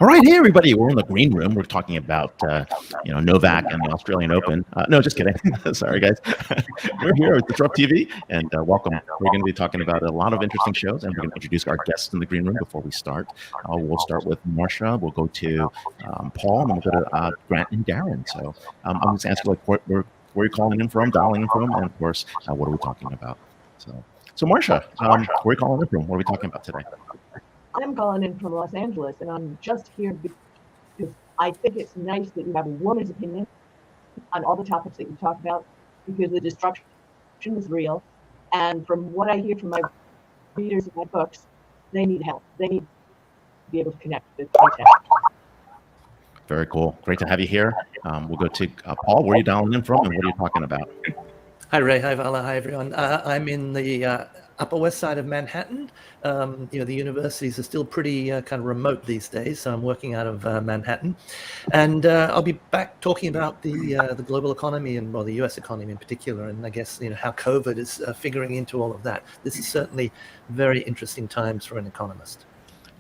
All right, hey everybody, we're in the green room. We're talking about Novak and the Australian Open. No, just kidding. Sorry, guys. We're here with DisrupTV, and welcome. We're going to be talking about a lot of interesting shows, and we're going to introduce our guests in the green room before we start. We'll start with Marsha. We'll go to Paul, and then we'll go to Grant and Darren. So I'm just asking where you're calling in from, dialing in from, and of course, what are we talking about? So Marsha, where are you calling in from? What are we talking about today? I'm calling in from Los Angeles, and I'm just here because I think it's nice that you have a woman's opinion on all the topics that you talk about, because the destruction is real. And from what I hear from my readers of my books, they need help. They need to be able to connect with content. Very cool. Great to have you here. We'll go to Paul. Where are you dialing in from, and what are you talking about? Hi, Ray. Hi, Vala. Hi, everyone. I'm in the Upper West Side of Manhattan. The universities are still pretty kind of remote these days, so I'm working out of Manhattan. And I'll be back talking about the global economy and, well, the U.S. economy in particular, and I guess, how COVID is figuring into all of that. This is certainly very interesting times for an economist.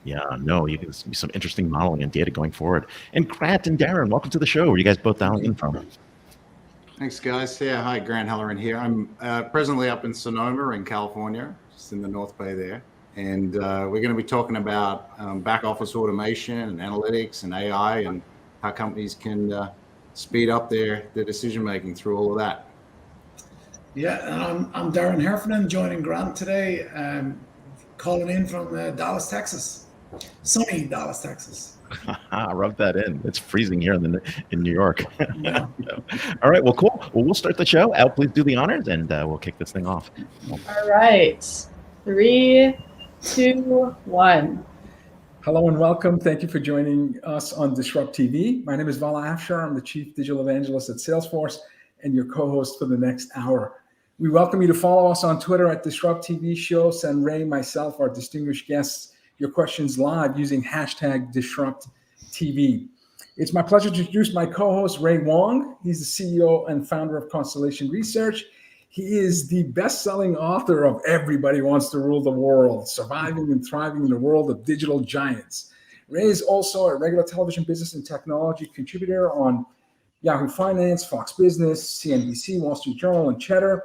Yeah, no, you can see some interesting modeling and data going forward. And Grant and Darren, welcome to the show. Where are you guys both dialing in from? Thanks, guys. Yeah, hi, Grant Halloran here. I'm presently up in Sonoma in California, just in the North Bay there. And we're going to be talking about back office automation and analytics and AI and how companies can speed up their decision-making through all of that. Yeah, I'm Darren Heffernan, joining Grant today, calling in from Dallas, Texas. Sunny Dallas, Texas. Rub that in. It's freezing here in New York. Yeah. All right. Well, cool. Well, we'll start the show. Al, please do the honors, and we'll kick this thing off. All right. 3, 2, 1. Hello and welcome. Thank you for joining us on DisrupTV. My name is Vala Afshar. I'm the Chief Digital Evangelist at Salesforce and your co-host for the next hour. We welcome you to follow us on Twitter at DisrupTV Show. Send Ray, myself, our distinguished guests, your questions live using hashtag DisrupTV. It's my pleasure to introduce my co-host, Ray Wang. He's the CEO and founder of Constellation Research. He is the best-selling author of Everybody Wants to Rule the World, Surviving and Thriving in the World of Digital Giants. Ray is also a regular television business and technology contributor on Yahoo Finance, Fox Business, CNBC, Wall Street Journal, and Cheddar.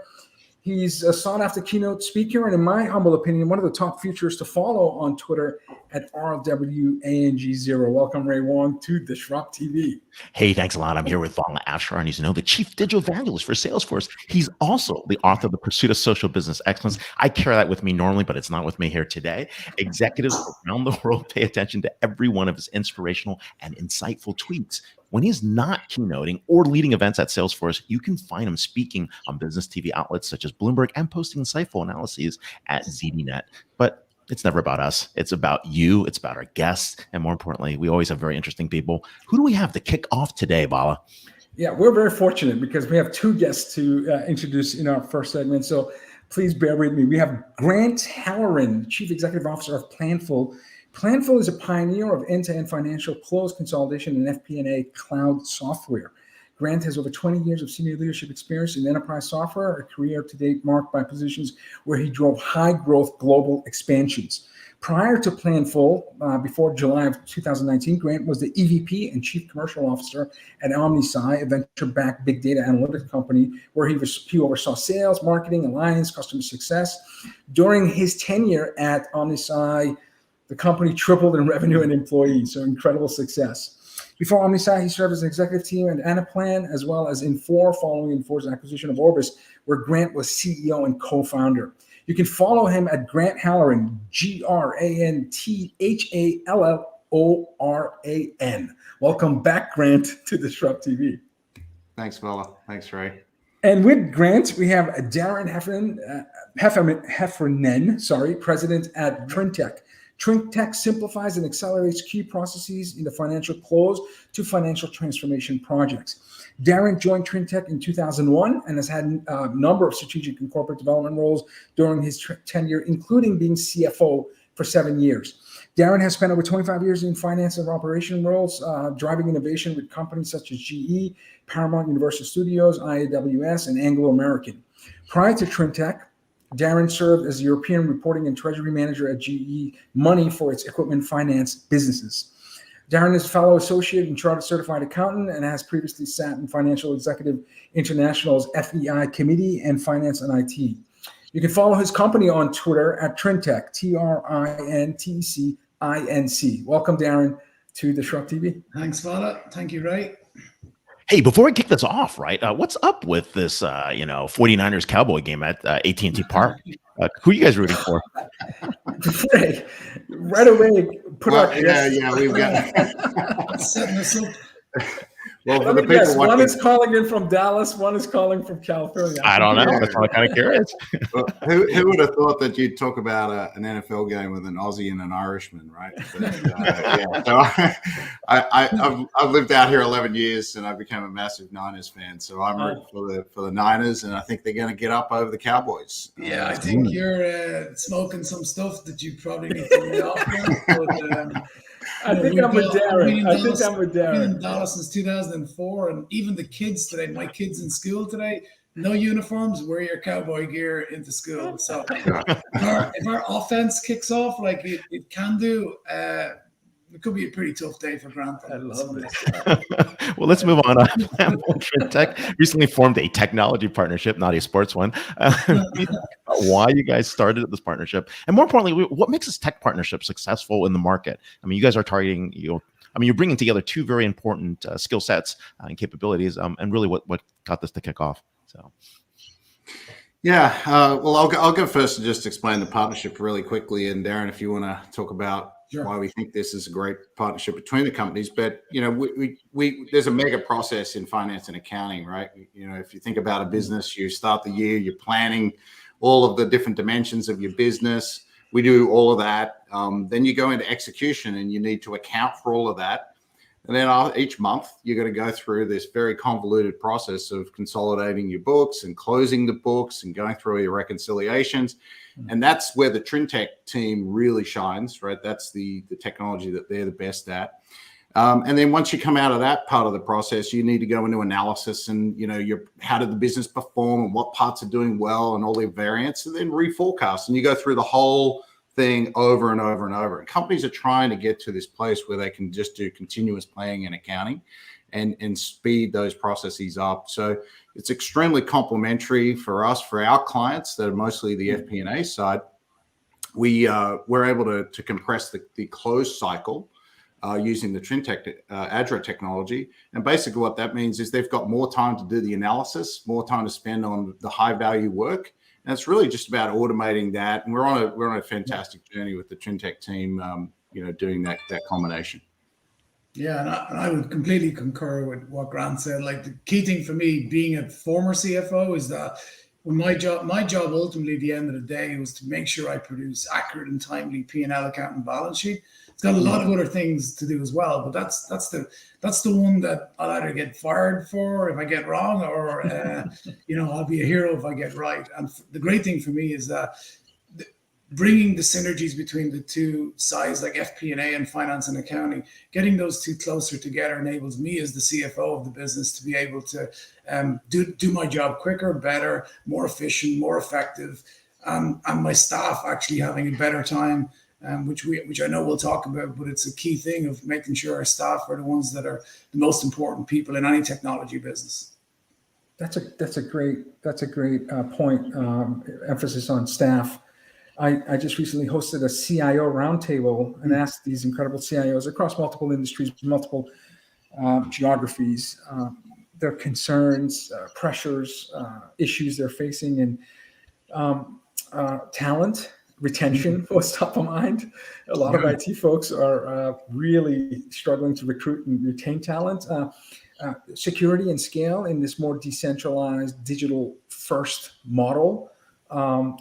He's a sought-after keynote speaker, and in my humble opinion, one of the top futures to follow on Twitter at RWANG0. Welcome, Ray Wang, to DisrupTV. Hey, thanks a lot. I'm here with Wang Afshar, and he's the Chief Digital Evangelist for Salesforce. He's also the author of The Pursuit of Social Business Excellence. I carry that with me normally, but it's not with me here today. Executives around the world pay attention to every one of his inspirational and insightful tweets. When he's not keynoting or leading events at Salesforce, you can find him speaking on business TV outlets such as Bloomberg and posting insightful analyses at ZDNet. But it's never about us. It's about you. It's about our guests. And more importantly, we always have very interesting people. Who do we have to kick off today, Vala? Yeah, we're very fortunate because we have two guests to introduce in our first segment. So please bear with me. We have Grant Halloran, Chief Executive Officer of Planful. Planful is a pioneer of end-to-end financial close consolidation and FP&A cloud software. Grant has over 20 years of senior leadership experience in enterprise software, a career to date marked by positions where he drove high-growth global expansions. Prior to Planful, before July of 2019, Grant was the EVP and Chief Commercial Officer at OmniSci, a venture-backed big data analytics company, where he oversaw sales, marketing, alliance, customer success. During his tenure at OmniSci, the company tripled in revenue and employees, so incredible success. Before OmniSci, he served as an executive team at Anaplan, as well as Infor, following Infor's acquisition of Orbis, where Grant was CEO and co-founder. You can follow him at Grant Halloran, GrantHalloran. Welcome back, Grant, to DisrupTV. Thanks, Vala. Thanks, Ray. And with Grant, we have Darren Heffernan, president at Trintech. Trintech simplifies and accelerates key processes in the financial close to financial transformation projects. Darren joined Trintech in 2001 and has had a number of strategic and corporate development roles during his tenure, including being CFO for 7 years. Darren has spent over 25 years in finance and operation roles, driving innovation with companies such as GE, Paramount Universal Studios, IAWS, and Anglo American. Prior to Trintech, Darren served as European reporting and treasury manager at GE Money for its equipment finance businesses. Darren is a fellow associate and chartered certified accountant and has previously sat in Financial Executive International's FEI committee and finance and IT. You can follow his company on Twitter at Trintech, TRINTCINC. Welcome, Darren, to DisrupTV. Thanks, Vala. Thank you, Ray. Hey, before we kick this off, right? What's up with this, 49ers Cowboy game at AT&T Park? Who are you guys rooting for? Right away, put Well, our yeah, we've got. Setting us up. Well, for Let the me guess. people One watching, is calling in from Dallas. One is calling from California. I don't know. That's why I'm kind of curious. who would have thought that you'd talk about an NFL game with an Aussie and an Irishman, right? But, so I've lived out here 11 years, and I became a massive Niners fan. So I'm rooting for the Niners, and I think they're going to get up over the Cowboys. Yeah, I think you're smoking some stuff that you probably need to lay off now. But, I think I'm with Darren. I've been in Dallas since 2004, and even the kids today, my kids in school today, no uniforms, wear your cowboy gear into school. So if our offense kicks off like it can do, it could be a pretty tough day for Grant. I love this. Well, let's move on. Trintech recently formed a technology partnership, not a sports one. Why you guys started this partnership, and more importantly, what makes this tech partnership successful in the market? I mean, you guys are targeting, you're bringing together two very important skill sets and capabilities, and really what got this to kick off. So. Yeah, well, I'll go first and just explain the partnership really quickly. And Darren, if you want to talk about why we think this is a great partnership between the companies. But, we there's a mega process in finance and accounting, right? If you think about a business, you start the year, you're planning all of the different dimensions of your business. We do all of that. Then you go into execution and you need to account for all of that. And then each month, you're going to go through this very convoluted process of consolidating your books and closing the books and going through your reconciliations. And that's where the Trintech team really shines, right? That's the technology that they're the best at. And then once you come out of that part of the process, you need to go into analysis and, how did the business perform and what parts are doing well and all the variance, and then reforecast. And you go through the whole thing over and over and over. And companies are trying to get to this place where they can just do continuous planning and accounting and speed those processes up. So it's extremely complementary for us, for our clients that are mostly the FP&A side. We're able to compress the close cycle using the Trintech Adra technology. And basically what that means is they've got more time to do the analysis, more time to spend on the high value work. And it's really just about automating that. And we're on a fantastic journey with the Trintech team, doing that combination. Yeah, and I would completely concur with what Grant said. Like, the key thing for me, being a former CFO, is that when my job ultimately at the end of the day was to make sure I produce accurate and timely P&L account and balance sheet. It's got a lot of other things to do as well, but that's the one that I'll either get fired for if I get wrong, or I'll be a hero if I get right. And the great thing for me is that bringing the synergies between the two sides, like FP&A and finance and accounting, getting those two closer together enables me as the CFO of the business to be able to do my job quicker, better, more efficient, more effective, and my staff actually having a better time, which I know we'll talk about, but it's a key thing of making sure our staff are the ones that are the most important people in any technology business. That's a great point. Emphasis on staff. I just recently hosted a CIO roundtable and asked these incredible CIOs across multiple industries, multiple geographies, their concerns, pressures, issues they're facing, and talent retention was top of mind. A lot of IT folks are really struggling to recruit and retain talent. Security and scale in this more decentralized, digital-first model.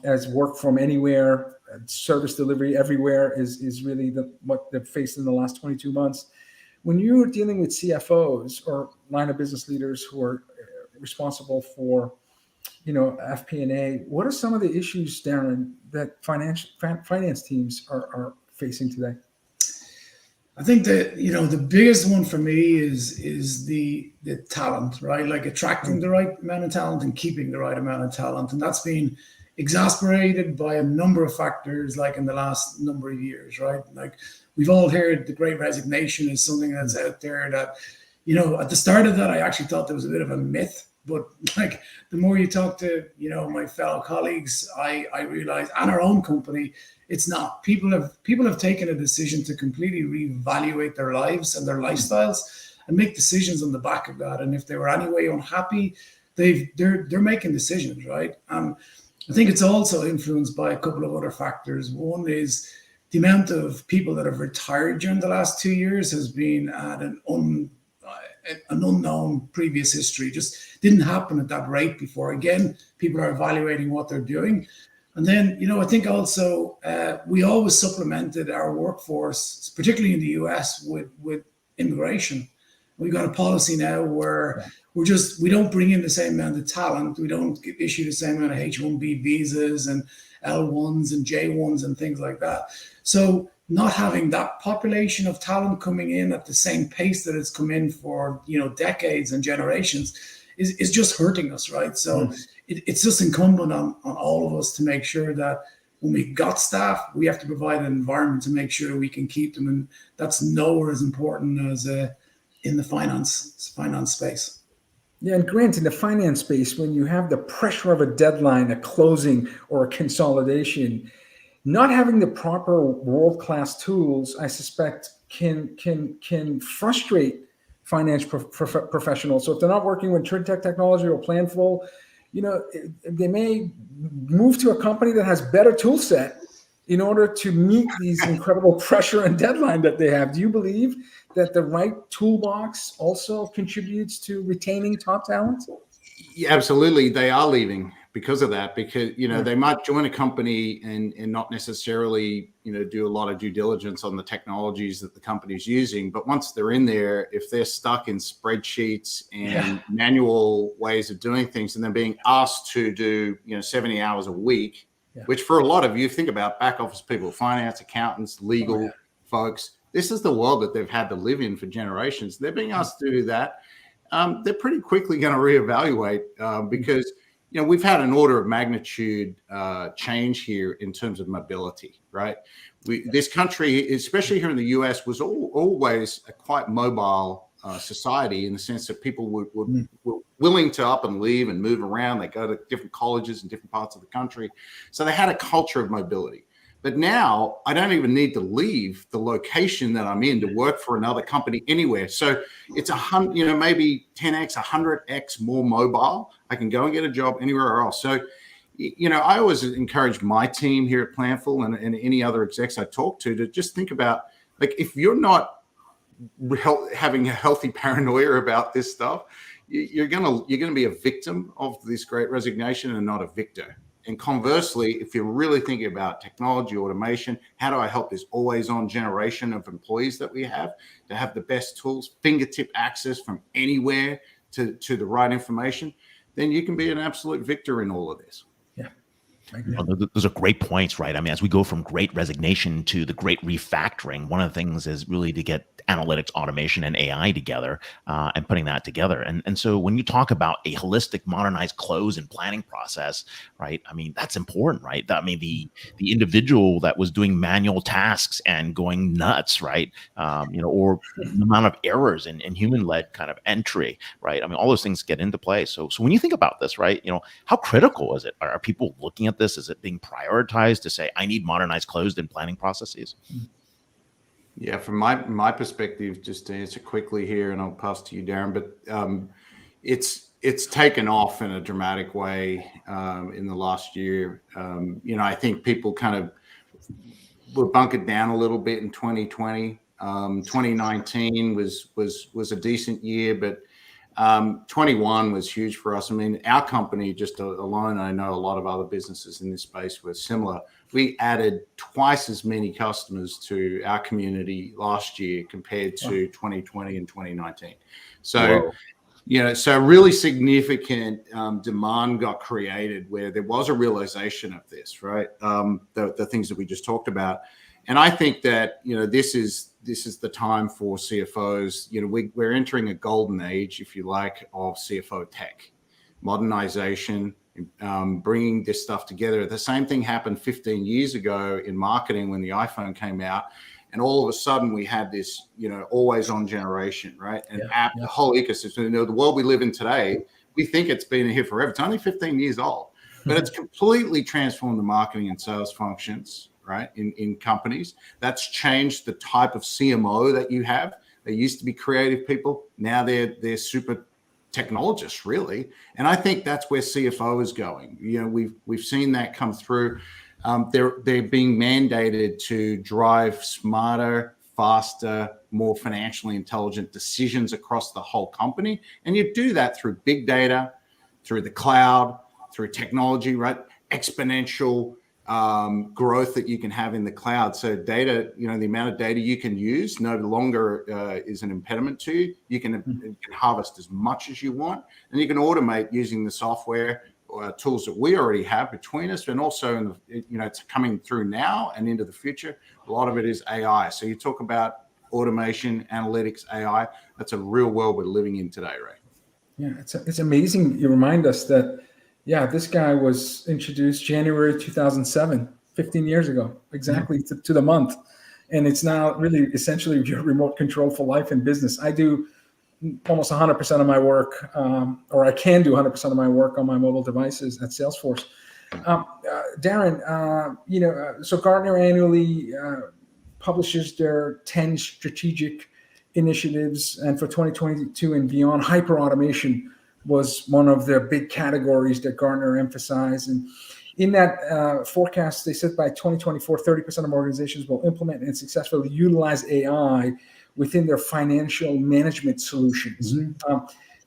As work from anywhere, service delivery everywhere is really what they've faced in the last 22 months. When you're dealing with CFOs or line of business leaders who are responsible for, FP&A, what are some of the issues, Darren, that finance teams are facing today? I think that the biggest one for me is the talent, right? Like attracting the right amount of talent and keeping the right amount of talent, and that's been exasperated by a number of factors, like in the last number of years, right? Like we've all heard the Great Resignation is something that's out there that, at the start of that, I actually thought there was a bit of a myth. But like the more you talk to, my fellow colleagues, I realize, and our own company, it's not. People have taken a decision to completely reevaluate their lives and their lifestyles and make decisions on the back of that. And if they were any way unhappy, they're making decisions, right? I think it's also influenced by a couple of other factors. One is the amount of people that have retired during the last 2 years has been at an unknown previous history. Just didn't happen at that rate before. Again, people are evaluating what they're doing. And then, I think also we always supplemented our workforce, particularly in the US, with immigration. We've got a policy now where we don't bring in the same amount of talent. We don't issue the same amount of H-1B visas and L1s and J1s and things like that. So not having that population of talent coming in at the same pace that it's come in for, decades and generations is just hurting us, right? So it's just incumbent on all of us to make sure that when we got staff, we have to provide an environment to make sure we can keep them. And that's nowhere as important as in the finance space. Yeah, and Grant, in the finance space, when you have the pressure of a deadline, a closing, or a consolidation, not having the proper world-class tools, I suspect, can frustrate finance professionals. So if they're not working with TrinTech technology or Planful, they may move to a company that has better tool set in order to meet these incredible pressure and deadline that they have. Do you believe that the right toolbox also contributes to retaining top talent? Yeah, absolutely. They are leaving because of that, because, they might join a company and not necessarily, do a lot of due diligence on the technologies that the company's using. But once they're in there, if they're stuck in spreadsheets and manual ways of doing things, and then being asked to do, 70 hours a week, which for a lot of you, think about back office people, finance, accountants, legal folks, this is the world that they've had to live in for generations. They're being asked to do that. They're pretty quickly going to reevaluate because, we've had an order of magnitude change here in terms of mobility, right? This country, especially here in the US, was always a quite mobile society in the sense that people were willing to up and leave and move around. They go to different colleges in different parts of the country. So they had a culture of mobility. But now I don't even need to leave the location that I'm in to work for another company anywhere. So it's maybe 10x, 100x more mobile. I can go and get a job anywhere else. So, I always encourage my team here at Planful and any other execs I talk to just think about, like, if you're not having a healthy paranoia about this stuff, you're gonna be a victim of this great resignation and not a victor. And conversely, if you're really thinking about technology, automation, how do I help this always on generation of employees that we have to have the best tools, fingertip access from anywhere to the right information, then you can be an absolute victor in all of this. Those are great points, right? I mean, as we go from great resignation to the great refactoring, one of the things is really to get analytics, automation, and AI together and putting that together. And so when you talk about a holistic, modernized close and planning process, right? I mean, that's important, right? I mean, the individual that was doing manual tasks and going nuts, right? Or the amount of errors in human-led kind of entry, right? I mean, all those things get into play. So when you think about this, right, how critical is it? Are people looking at this? Is it being prioritized to say, I need modernized closed and planning processes? Yeah, from my perspective, just to answer quickly here, and I'll pass to you, Darren, but it's taken off in a dramatic way in the last year. I think people kind of were bunkered down a little bit in 2020. 2019 was a decent year, but 21 was huge for us. I mean, our company just alone, I know a lot of other businesses in this space were similar. We added twice as many customers to our community last year compared to 2020 and 2019. So, so really significant demand got created where there was a realization of this, right? The things that we just talked about. And I think that, this is the time for CFOs. We're entering a golden age, if you like, of CFO tech, modernization, bringing this stuff together. The same thing happened 15 years ago in marketing when the iPhone came out. And all of a sudden we had this, always on generation, right? And the whole ecosystem, the world we live in today, we think it's been here forever. It's only 15 years old, but it's completely transformed the marketing and sales functions, right? In companies. That's changed the type of CMO that you have. They used to be creative people. Now they're super technologists, really. And I think that's where CFO is going. We've seen that come through. They're being mandated to drive smarter, faster, more financially intelligent decisions across the whole company. And you do that through big data, through the cloud, through technology, right? Exponential growth that you can have in the cloud. So data, the amount of data you can use no longer is an impediment to you. You can harvest as much as you want, and you can automate using the software tools that we already have between us, and also it's coming through now and into the future. A lot of it is AI. So you talk about automation, analytics, AI. That's a real world we're living in today, Ray. Yeah, it's amazing. You remind us that, this guy was introduced January 2007, 15 years ago, exactly to the month. And it's now really essentially your remote control for life and business. I do almost 100% of my work, or I can do 100% of my work on my mobile devices at Salesforce. Darren, so Gartner annually publishes their 10 strategic initiatives, and for 2022 and beyond, hyperautomation was one of the big categories that Gartner emphasized. And in that forecast, they said by 2024, 30% of organizations will implement and successfully utilize AI within their financial management solutions.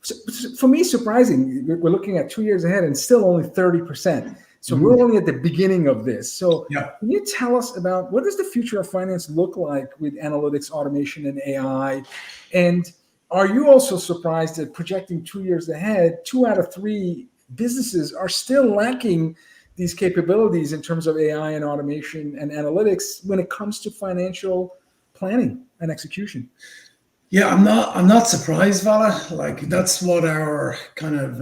So for me, surprising. We're looking at 2 years ahead and still only 30%. So we're only at the beginning of this. So can you tell us about what does the future of finance look like with analytics, automation, and AI? And are you also surprised that projecting 2 years ahead, 2 out of 3 businesses are still lacking these capabilities in terms of AI and automation and analytics when it comes to financial planning and execution? Yeah, I'm not surprised, Vala. Like, that's what our kind of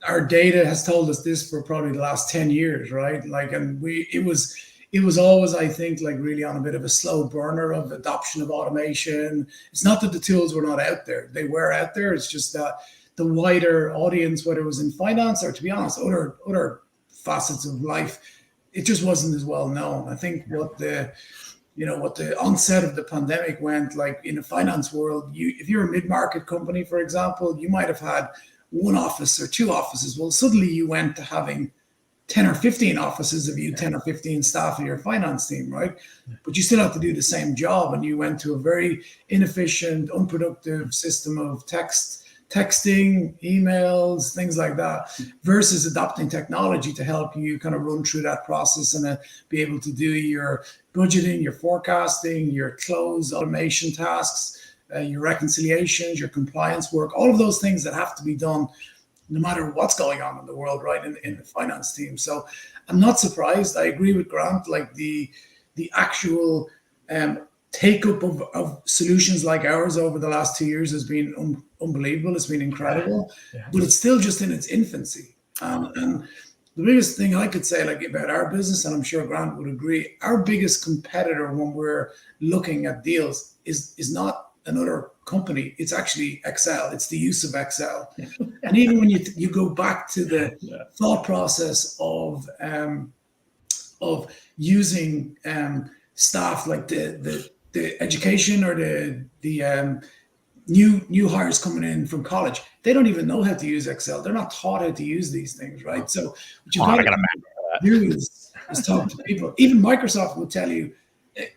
our data has told us this for probably the last 10 years, right? Like, and it was always, I think, like really on a bit of a slow burner of adoption of automation. It's not that the tools were not out there. They were out there. It's just that the wider audience, whether it was in finance or, to be honest, other facets of life, it just wasn't as well known. I think what the onset of the pandemic went, like in the finance world, if you're a mid-market company, for example, you might have had 1 office or 2 offices. Well, suddenly you went to having 10 or 15 offices of you, 10 or 15 staff of your finance team, right? But you still have to do the same job. And you went to a very inefficient, unproductive system of texting, emails, things like that, versus adopting technology to help you kind of run through that process and be able to do your budgeting, your forecasting, your close automation tasks, your reconciliations, your compliance work, all of those things that have to be done no matter what's going on in the world, right, in the finance team. So I'm not surprised. I agree with Grant, like the actual take-up of solutions like ours over the last 2 years has been unbelievable. It's been incredible, but it's still just in its infancy. And the biggest thing I could say, like, about our business, and I'm sure Grant would agree, our biggest competitor when we're looking at deals is not another company. It's actually Excel. It's the use of Excel. And even when you go back to the thought process of using staff, like the education or the new hires coming in from college, they don't even know how to use Excel. They're not taught how to use these things, right? So what you've got to do is talk to people. Even Microsoft will tell you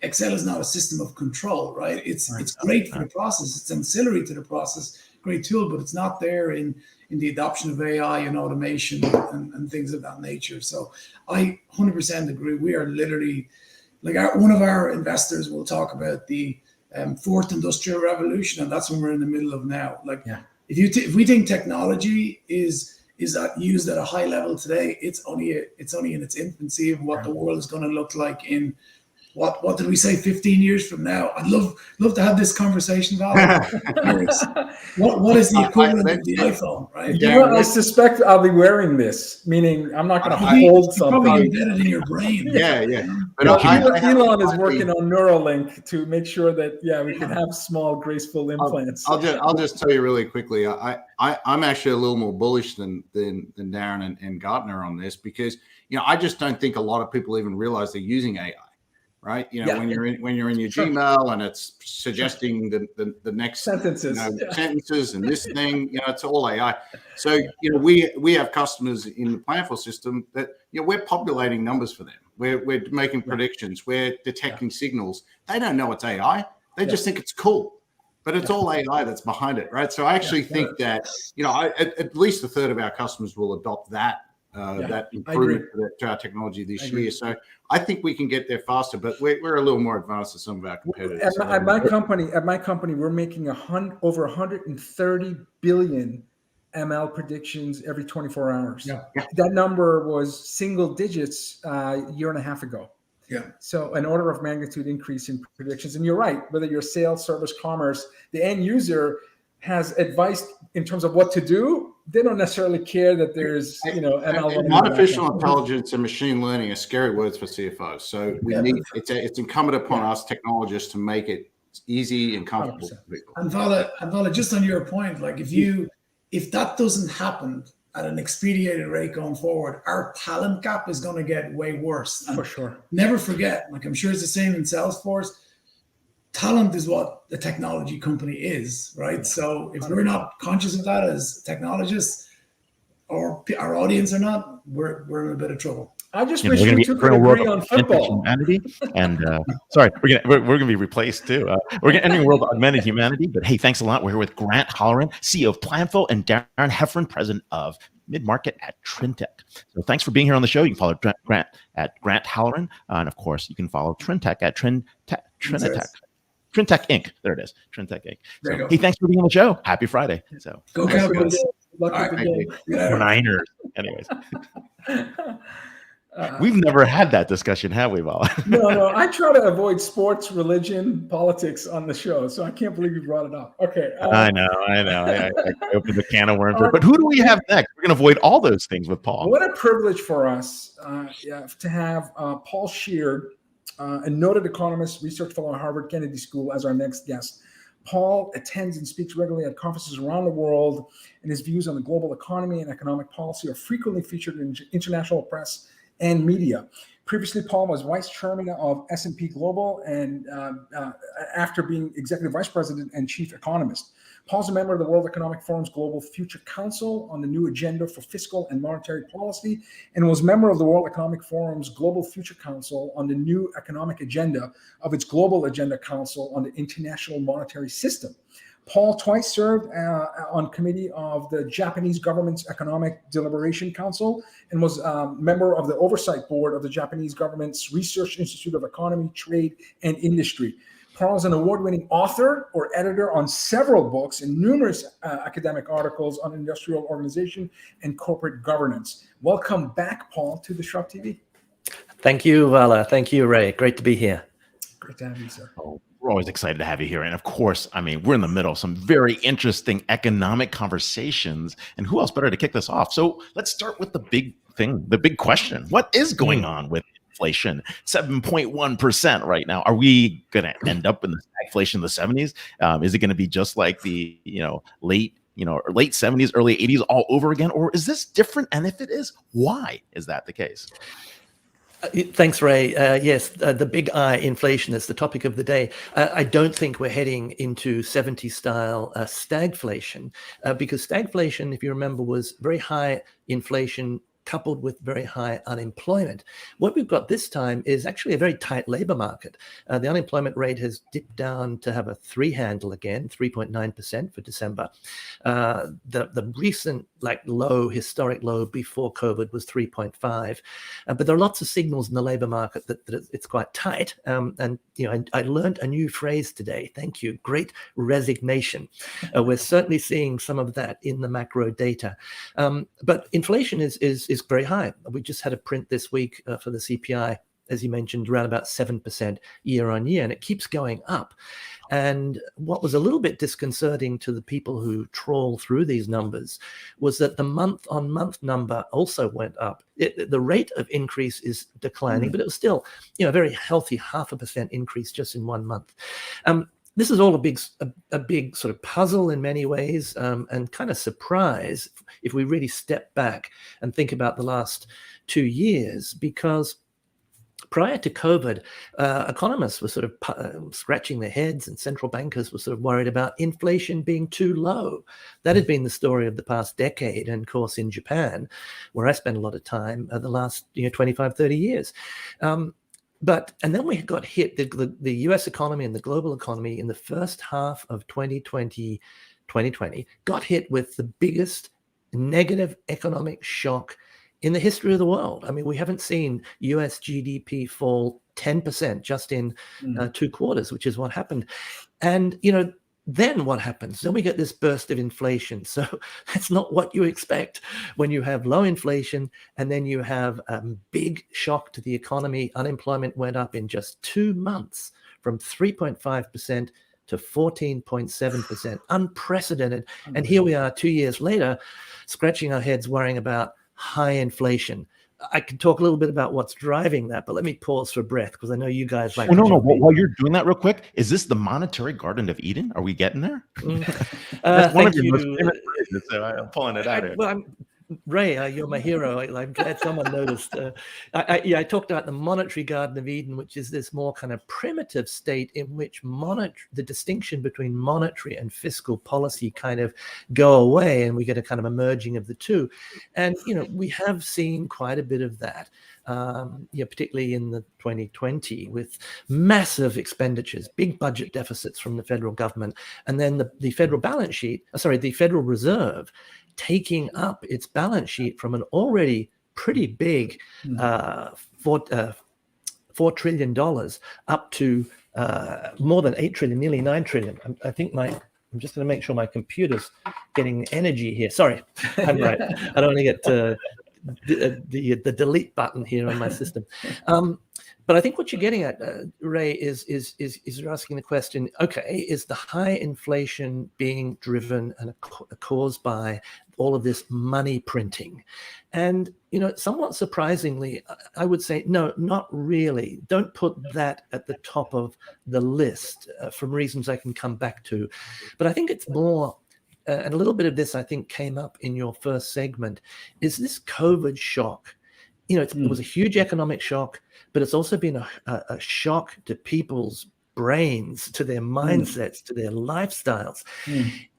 Excel is not a system of control, right? It's great for the process. It's ancillary to the process, great tool, but it's not there in the adoption of AI and automation and things of that nature. So I 100% agree. We are literally, like, one of our investors will talk about the fourth industrial revolution, and that's what we're in the middle of now. Like, if we think technology is used at a high level today, it's only in its infancy of what the world is going to look like in what did we say 15 years from now? I'd love to have this conversation, Val. What is the equivalent of the iPhone, right? I suspect I'll be wearing this, meaning I'm not going to hold something. Probably embedded in your brain. But Elon is working on Neuralink to make sure that we can have small, graceful implants. I'll just tell you really quickly. I'm actually a little more bullish than Darren and Gartner on this, because I just don't think a lot of people even realize they're using AI. Right, when you're in your Gmail and it's suggesting the next sentences, sentences and this thing, it's all AI. So we have customers in the Planful system that we're populating numbers for them. We're making predictions. We're detecting signals. They don't know it's AI. They just think it's cool, but it's all AI that's behind it, right? So I actually think that at least a third of our customers will adopt that improvement to our technology this year. So I think we can get there faster, but we're a little more advanced than some of our competitors. At my company, we're making over 130 billion ML predictions every 24 hours. Yeah. That number was single digits a year and a half ago. Yeah. So an order of magnitude increase in predictions. And you're right, whether you're sales, service, commerce, the end user has advice in terms of what to do. They don't necessarily care that there's, ML. Artificial intelligence and machine learning are scary words for CFOs. So it's incumbent upon us technologists to make it easy and comfortable for people. And Vala, just on your point, like if that doesn't happen at an expedited rate going forward, our talent gap is going to get way worse. And for sure. Never forget, like I'm sure it's the same in Salesforce. Talent is what the technology company is, right? So if we're not conscious of that as technologists, or our audience are not, we're in a bit of trouble. I just wish we two could agree on football. Humanity, and sorry, we're gonna be replaced too. We're gonna enter a world of augmented humanity. But hey, thanks a lot. We're here with Grant Halloran, CEO of Planful, and Darren Heffernan, president of mid-market at Trintech. So thanks for being here on the show. You can follow Grant at Grant Halloran, and of course, you can follow Trintech at Trintech Inc. There it is, Trintech Inc. So, hey, thanks for being on the show. Happy Friday. So go Cowboys. Niners. Anyways. We've never had that discussion, have we, Vala? No. I try to avoid sports, religion, politics on the show, so I can't believe you brought it up. Okay. I know. I opened the can of worms. But who do we have next? We're going to avoid all those things with Paul. What a privilege for us to have Paul Sheard, a noted economist, research fellow at Harvard Kennedy School, as our next guest. Paul attends and speaks regularly at conferences around the world, and his views on the global economy and economic policy are frequently featured in international press and media. Previously, Paul was vice chairman of S&P Global, and after being executive vice president and chief economist. Paul's a member of the World Economic Forum's Global Future Council on the new agenda for fiscal and monetary policy, and was member of the World Economic Forum's Global Future Council on the new economic agenda of its Global Agenda Council on the International Monetary System. Paul twice served on committee of the Japanese government's Economic Deliberation Council and was a member of the oversight board of the Japanese government's Research Institute of Economy, Trade, and Industry. Paul is an award-winning author or editor on several books and numerous academic articles on industrial organization and corporate governance. Welcome back, Paul, to DisrupTV. Thank you, Vala. Thank you, Ray. Great to be here. Great to have you, sir. We're always excited to have you here. And of course, I mean, we're in the middle of some very interesting economic conversations. And who else better to kick this off? So let's start with the big thing, the big question. What is going on with inflation? 7.1% right now. Are we going to end up in the inflation in the 70s? Is it going to be just like the late 70s, early 80s all over again? Or is this different? And if it is, why is that the case? Thanks, Ray. Yes, the big I, inflation, is the topic of the day. I don't think we're heading into 70s-style stagflation, because stagflation, if you remember, was very high inflation coupled with very high unemployment. What we've got this time is actually a very tight labor market. The unemployment rate has dipped down to have a 3 handle again, 3.9% for December. The recent historic low before COVID was 3.5. But there are lots of signals in the labor market that it's quite tight. And I learned a new phrase today. Thank you. Great resignation. We're certainly seeing some of that in the macro data. But inflation is very high. We just had a print this week for the CPI as you mentioned, around about 7% year on year, and it keeps going up. And what was a little bit disconcerting to the people who trawl through these numbers was that the month-on-month number also went up. The rate of increase is declining, but it was still, a very healthy 0.5% increase just in 1 month. This is all a big sort of puzzle in many ways, and kind of surprise if we really step back and think about the last 2 years, because prior to COVID, economists were sort of scratching their heads, and central bankers were sort of worried about inflation being too low. That had been the story of the past decade. And of course, in Japan, where I spent a lot of time the last 25, 30 years. And then we got hit, the US economy and the global economy in the first half of 2020 got hit with the biggest negative economic shock in the history of the world. I mean, we haven't seen US GDP fall 10% just in 2 quarters, which is what happened. And, then what happens? Then we get this burst of inflation. So that's not what you expect when you have low inflation, and then you have a big shock to the economy. Unemployment went up in just 2 months from 3.5% to 14.7%, unprecedented. And here we are 2 years later, scratching our heads, worrying about high inflation. I can talk a little bit about what's driving that, but let me pause for breath, because I know you guys like. No. While you're doing that, real quick, is this the monetary Garden of Eden? Are we getting there? That's one of your most famous phrases, so I'm pulling it out here. Ray, you're my hero. I'm glad someone noticed. I talked about the monetary Garden of Eden, which is this more kind of primitive state in which the distinction between monetary and fiscal policy kind of go away, and we get a kind of a merging of the two. And, we have seen quite a bit of that, particularly in the 2020, with massive expenditures, big budget deficits from the federal government, and then the federal the Federal Reserve taking up its balance sheet from an already pretty big $4 trillion up to more than 8 trillion, nearly 9 trillion. I think I'm just going to make sure my computer's getting energy here. Sorry, I'm right. I don't want to get the delete button here on my system. But I think what you're getting at, Ray, is you're asking the question, okay, is the high inflation being driven and caused by all of this money printing? And, somewhat surprisingly, I would say, no, not really. Don't put that at the top of the list for reasons I can come back to. But I think it's more, and a little bit of this, I think, came up in your first segment, is this COVID shock. It was a huge economic shock, but it's also been a shock to people's brains, to their mindsets, to their lifestyles.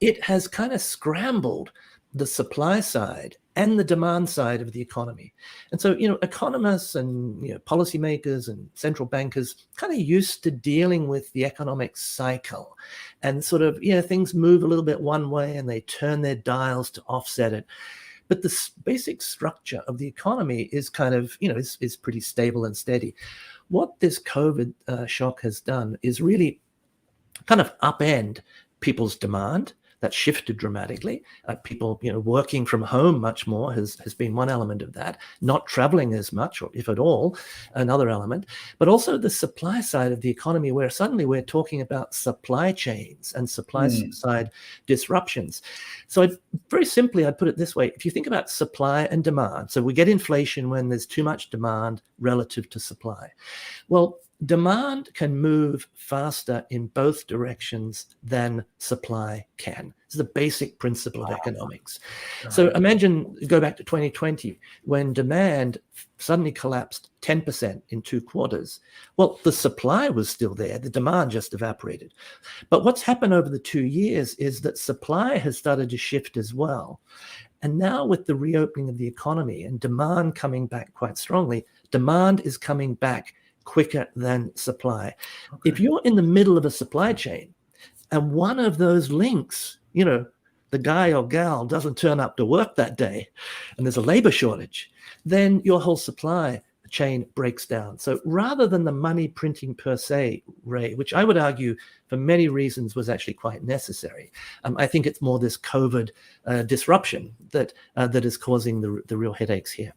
It has kind of scrambled the supply side and the demand side of the economy. And so, economists and policymakers and central bankers kind of used to dealing with the economic cycle, and sort of, things move a little bit one way and they turn their dials to offset it. But the basic structure of the economy is kind of, is pretty stable and steady. What this COVID shock has done is really kind of upend people's demand. That shifted dramatically. People, working from home much more has been one element of that. Not traveling as much, or if at all, another element. But also the supply side of the economy, where suddenly we're talking about supply chains and supply side disruptions. So very simply, I'd put it this way. If you think about supply and demand, so we get inflation when there's too much demand relative to supply. Well, demand can move faster in both directions than supply can. It's the basic principle of economics. So imagine, go back to 2020, when demand suddenly collapsed 10% in 2 quarters. Well, the supply was still there. The demand just evaporated. But what's happened over the 2 years is that supply has started to shift as well. And now with the reopening of the economy and demand coming back quite strongly, demand is coming back quicker than supply. Okay. If you're in the middle of a supply chain and one of those links, the guy or gal doesn't turn up to work that day and there's a labor shortage, then your whole supply chain breaks down. So rather than the money printing per se, Ray, which I would argue for many reasons was actually quite necessary, I think it's more this COVID disruption that is causing the real headaches here.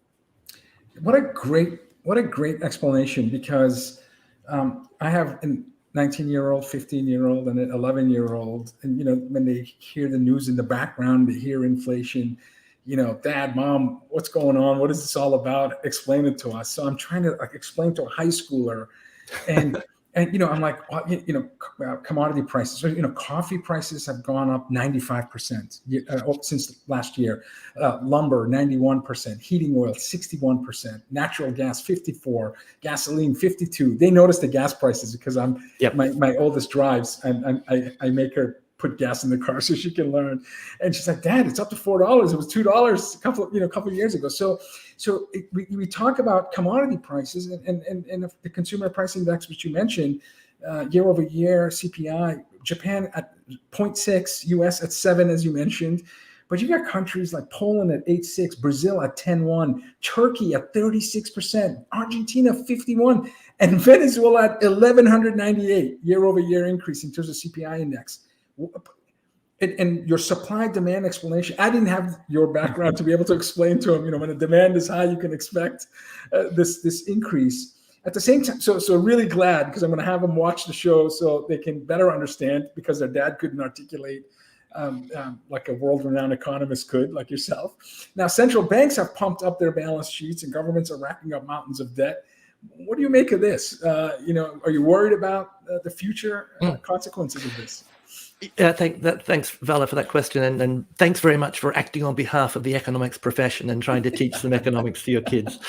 What a great what a great explanation, because I have a 19-year-old, 15-year-old, and an 11-year-old, and when they hear the news in the background, they hear inflation. Dad, Mom, what's going on? What is this all about? Explain it to us. So I'm trying to explain to a high schooler, and I'm like, commodity prices. Coffee prices have gone up 95% since last year. Lumber 91%, heating oil 61%, natural gas 54%, gasoline 52%. They notice the gas prices because my oldest drives, and I make her put gas in the car so she can learn. And she's like, Dad, it's up to $4. It was $2 a couple of years ago. So we talk about commodity prices and the consumer price index, which you mentioned, year over year, CPI, Japan at 0.6, US at 7, as you mentioned. But you've got countries like Poland at 8.6, Brazil at 10.1, Turkey at 36%, Argentina 51%, and Venezuela at 1,198 year over year increase in terms of CPI index. And your supply demand explanation, I didn't have your background to be able to explain to them, when the demand is high, you can expect this increase. At the same time, so really glad, because I'm going to have them watch the show so they can better understand, because their dad couldn't articulate like a world-renowned economist could, like yourself. Now, central banks have pumped up their balance sheets and governments are racking up mountains of debt. What do you make of this? Are you worried about the future consequences of this? Thanks, Vala, for that question, and thanks very much for acting on behalf of the economics profession and trying to teach some economics to your kids.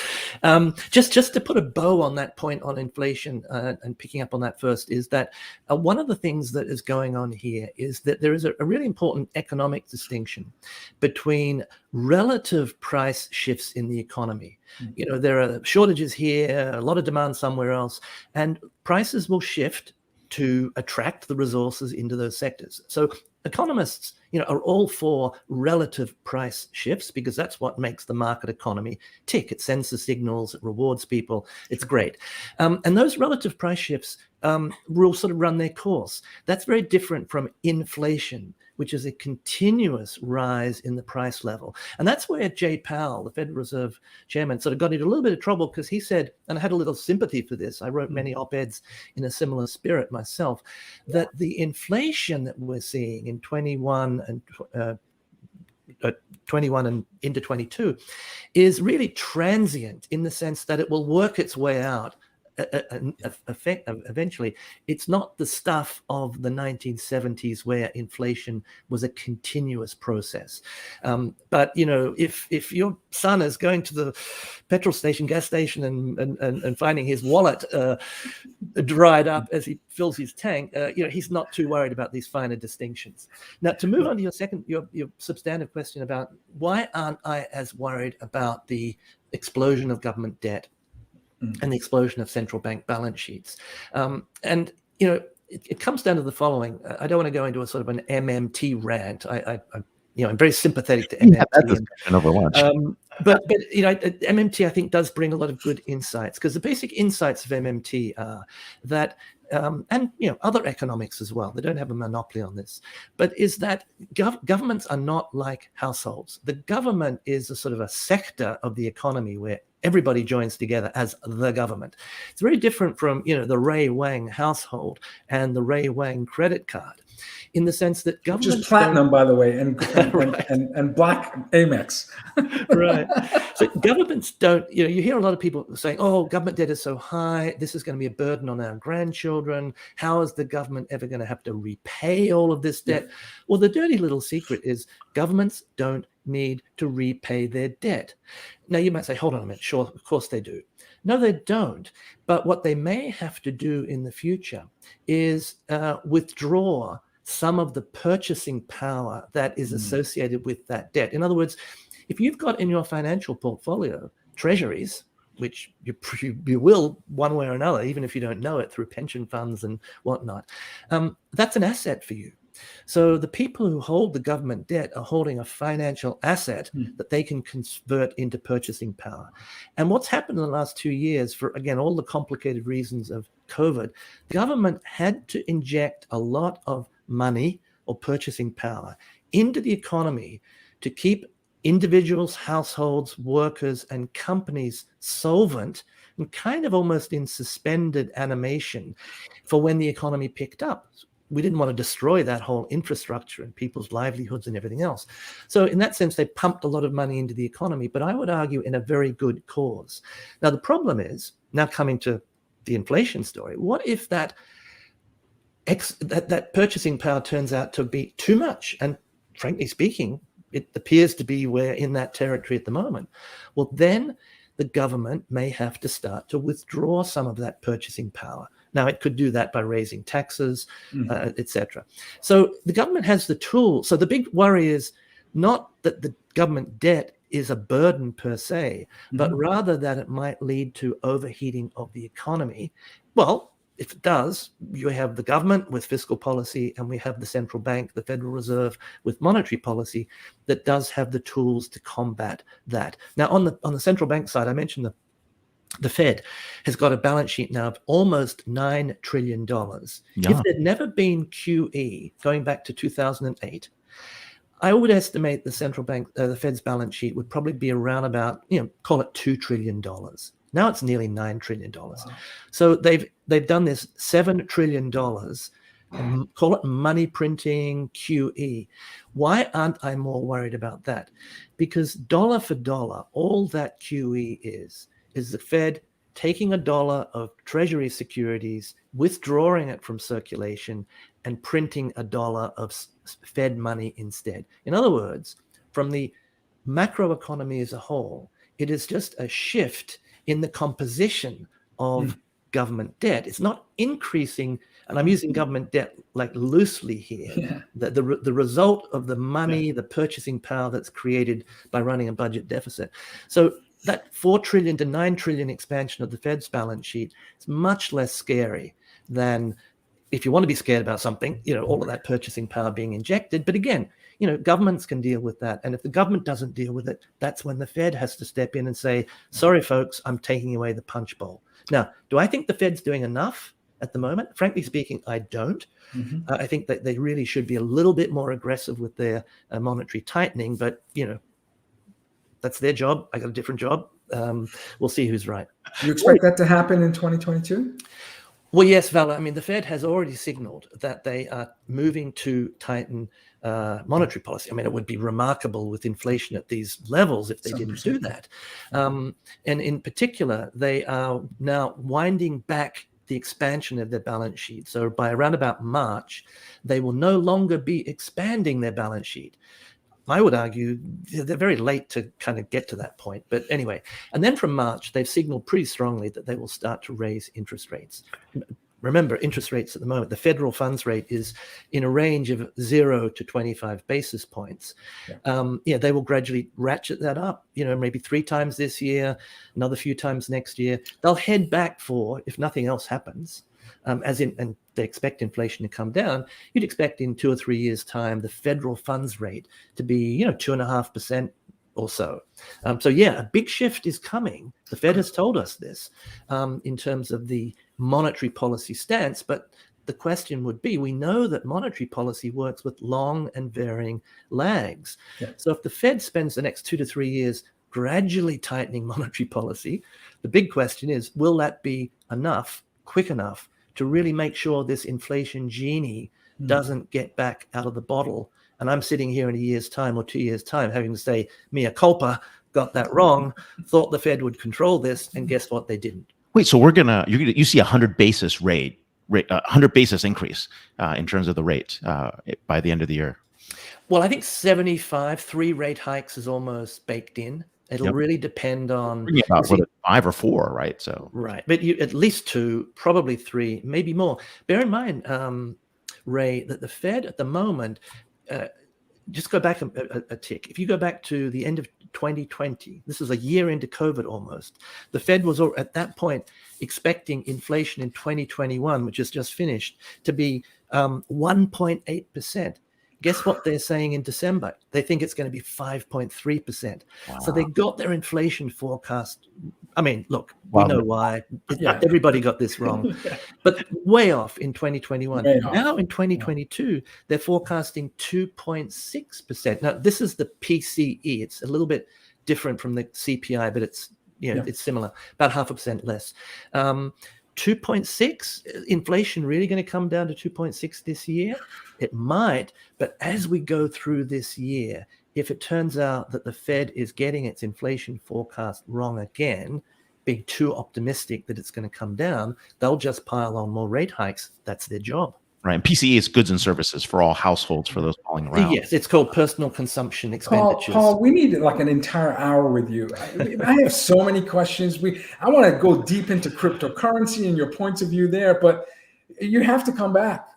Just to put a bow on that point on inflation, and picking up on that first, is that one of the things that is going on here is that there is a really important economic distinction between relative price shifts in the economy. There are shortages here, a lot of demand somewhere else, and prices will shift to attract the resources into those sectors. So economists, are all for relative price shifts, because that's what makes the market economy tick. It sends the signals, it rewards people, it's great. And those relative price shifts will sort of run their course. That's very different from inflation, which is a continuous rise in the price level. And that's where Jay Powell, the Federal Reserve chairman, sort of got into a little bit of trouble, because he said, and I had a little sympathy for this, I wrote many op-eds in a similar spirit myself, that the inflation that we're seeing in 21 and into 22 is really transient, in the sense that it will work its way out. Eventually, it's not the stuff of the 1970s where inflation was a continuous process. But if your son is going to the petrol station, gas station, and finding his wallet dried up as he fills his tank, he's not too worried about these finer distinctions. Now, to move on to your substantive question about why aren't I as worried about the explosion of government debt and the explosion of central bank balance sheets. It comes down to the following. I don't want to go into a sort of an MMT rant. I'm very sympathetic to MMT. That discussion over lunch. But MMT, I think, does bring a lot of good insights, because the basic insights of MMT are that, and other economics as well, they don't have a monopoly on this, but is that governments are not like households. The government is a sort of a sector of the economy where everybody joins together as the government. It's very different from, the Ray Wang household and the Ray Wang credit card, in the sense that government, just platinum, by the way, and right. and black Amex. Right. So governments don't, you hear a lot of people saying, oh, government debt is so high, this is going to be a burden on our grandchildren. How is the government ever going to have to repay all of this debt? Yeah. Well, the dirty little secret is governments don't need to repay their debt. Now, you might say, hold on a minute, sure, of course they do. No, they don't. But what they may have to do in the future is withdraw some of the purchasing power that is associated with that debt. In other words, if you've got in your financial portfolio treasuries, which you will one way or another, even if you don't know it, through pension funds and whatnot, that's an asset for you. So the people who hold the government debt are holding a financial asset that they can convert into purchasing power. And what's happened in the last 2 years, for, again, all the complicated reasons of COVID, the government had to inject a lot of money or purchasing power into the economy to keep individuals, households, workers, and companies solvent, and kind of almost in suspended animation for when the economy picked up. We didn't want to destroy that whole infrastructure and people's livelihoods and everything else. So in that sense, they pumped a lot of money into the economy, but I would argue in a very good cause. Now, the problem is, now coming to the inflation story, what if that purchasing power turns out to be too much? And frankly speaking, it appears to be we're in that territory at the moment. Well, then the government may have to start to withdraw some of that purchasing power. Now, it could do that by raising taxes, etc. So the government has the tools. So the big worry is not that the government debt is a burden per se, but rather that it might lead to overheating of the economy. Well, if it does, you have the government with fiscal policy, and we have the central bank, the Federal Reserve, with monetary policy that does have the tools to combat that. Now, on the central bank side, I mentioned the Fed has got a balance sheet now of almost $9 trillion. Yeah. If there'd never been QE, going back to 2008, I would estimate the central bank, the Fed's balance sheet would probably be around about, call it $2 trillion. Now it's nearly $9 trillion. Wow. So they've done this $7 trillion, and call it money printing, QE. Why aren't I more worried about that? Because dollar for dollar, all that QE is the Fed taking a dollar of Treasury securities, withdrawing it from circulation, and printing a dollar of Fed money instead. In other words, from the macroeconomy as a whole, it is just a shift in the composition of government debt. It's not increasing, and I'm using government debt like loosely here. Yeah. The result of the money, the purchasing power that's created by running a budget deficit. So that 4 trillion to 9 trillion expansion of the Fed's balance sheet is much less scary than, if you want to be scared about something, all of that purchasing power being injected. But again, governments can deal with that. And if the government doesn't deal with it, that's when the Fed has to step in and say, sorry, folks, I'm taking away the punch bowl. Now, do I think the Fed's doing enough at the moment? Frankly speaking, I don't. I think that they really should be a little bit more aggressive with their monetary tightening. But, that's their job. I got a different job. We'll see who's right. You expect that to happen in 2022? Well, yes, Vala. I mean, the Fed has already signaled that they are moving to tighten monetary policy. I mean, it would be remarkable with inflation at these levels if they didn't do that. And in particular, they are now winding back the expansion of their balance sheet. So by around about March, they will no longer be expanding their balance sheet. I would argue they're very late to kind of get to that point. But anyway, and then from March, they've signaled pretty strongly that they will start to raise interest rates. Remember, interest rates at the moment, the federal funds rate is in a range of 0 to 25 basis points. They will gradually ratchet that up, maybe 3 times this year, another few times next year. They'll head back for, if nothing else happens, and they expect inflation to come down, you'd expect in 2 or 3 years' time, the federal funds rate to be, 2.5% or so. A big shift is coming. The Fed has told us this in terms of the monetary policy stance. But the question would be, we know that monetary policy works with long and varying lags. Yeah. So if the Fed spends the next 2 to 3 years gradually tightening monetary policy, the big question is, will that be enough, quick enough, to really make sure this inflation genie doesn't get back out of the bottle? And I'm sitting here in a year's time or 2 years' time having to say, mea culpa, got that wrong, thought the Fed would control this, and guess what? They didn't. Wait, so you see 100 basis 100 basis increase in terms of the rate by the end of the year? Well, I think 75, 3 rate hikes is almost baked in. It'll really depend on about whether 5 or 4, right? So right, but at least 2, probably 3, maybe more. Bear in mind, Ray, that the Fed at the moment, just go back a tick. If you go back to the end of 2020, this is a year into COVID almost. The Fed was at that point expecting inflation in 2021, which is just finished, to be 1.8%. Guess what they're saying in December? They think it's going to be 5.3%. Wow. So they got their inflation forecast. I mean, look, we know why. Everybody got this wrong. But way off in 2021. Now in 2022, they're forecasting 2.6%. Now, this is the PCE. It's a little bit different from the CPI, but it's it's similar, about 0.5% less. 2.6, inflation really going to come down to 2.6 this year? It might, but as we go through this year, if it turns out that the Fed is getting its inflation forecast wrong again, being too optimistic that it's going to come down, they'll just pile on more rate hikes. That's their job. Right. And PCE is goods and services for all households, for those calling around. Yes, it's called personal consumption expenditures. Paul, we need like an entire hour with you. I have so many questions. I want to go deep into cryptocurrency and your points of view there, but you have to come back.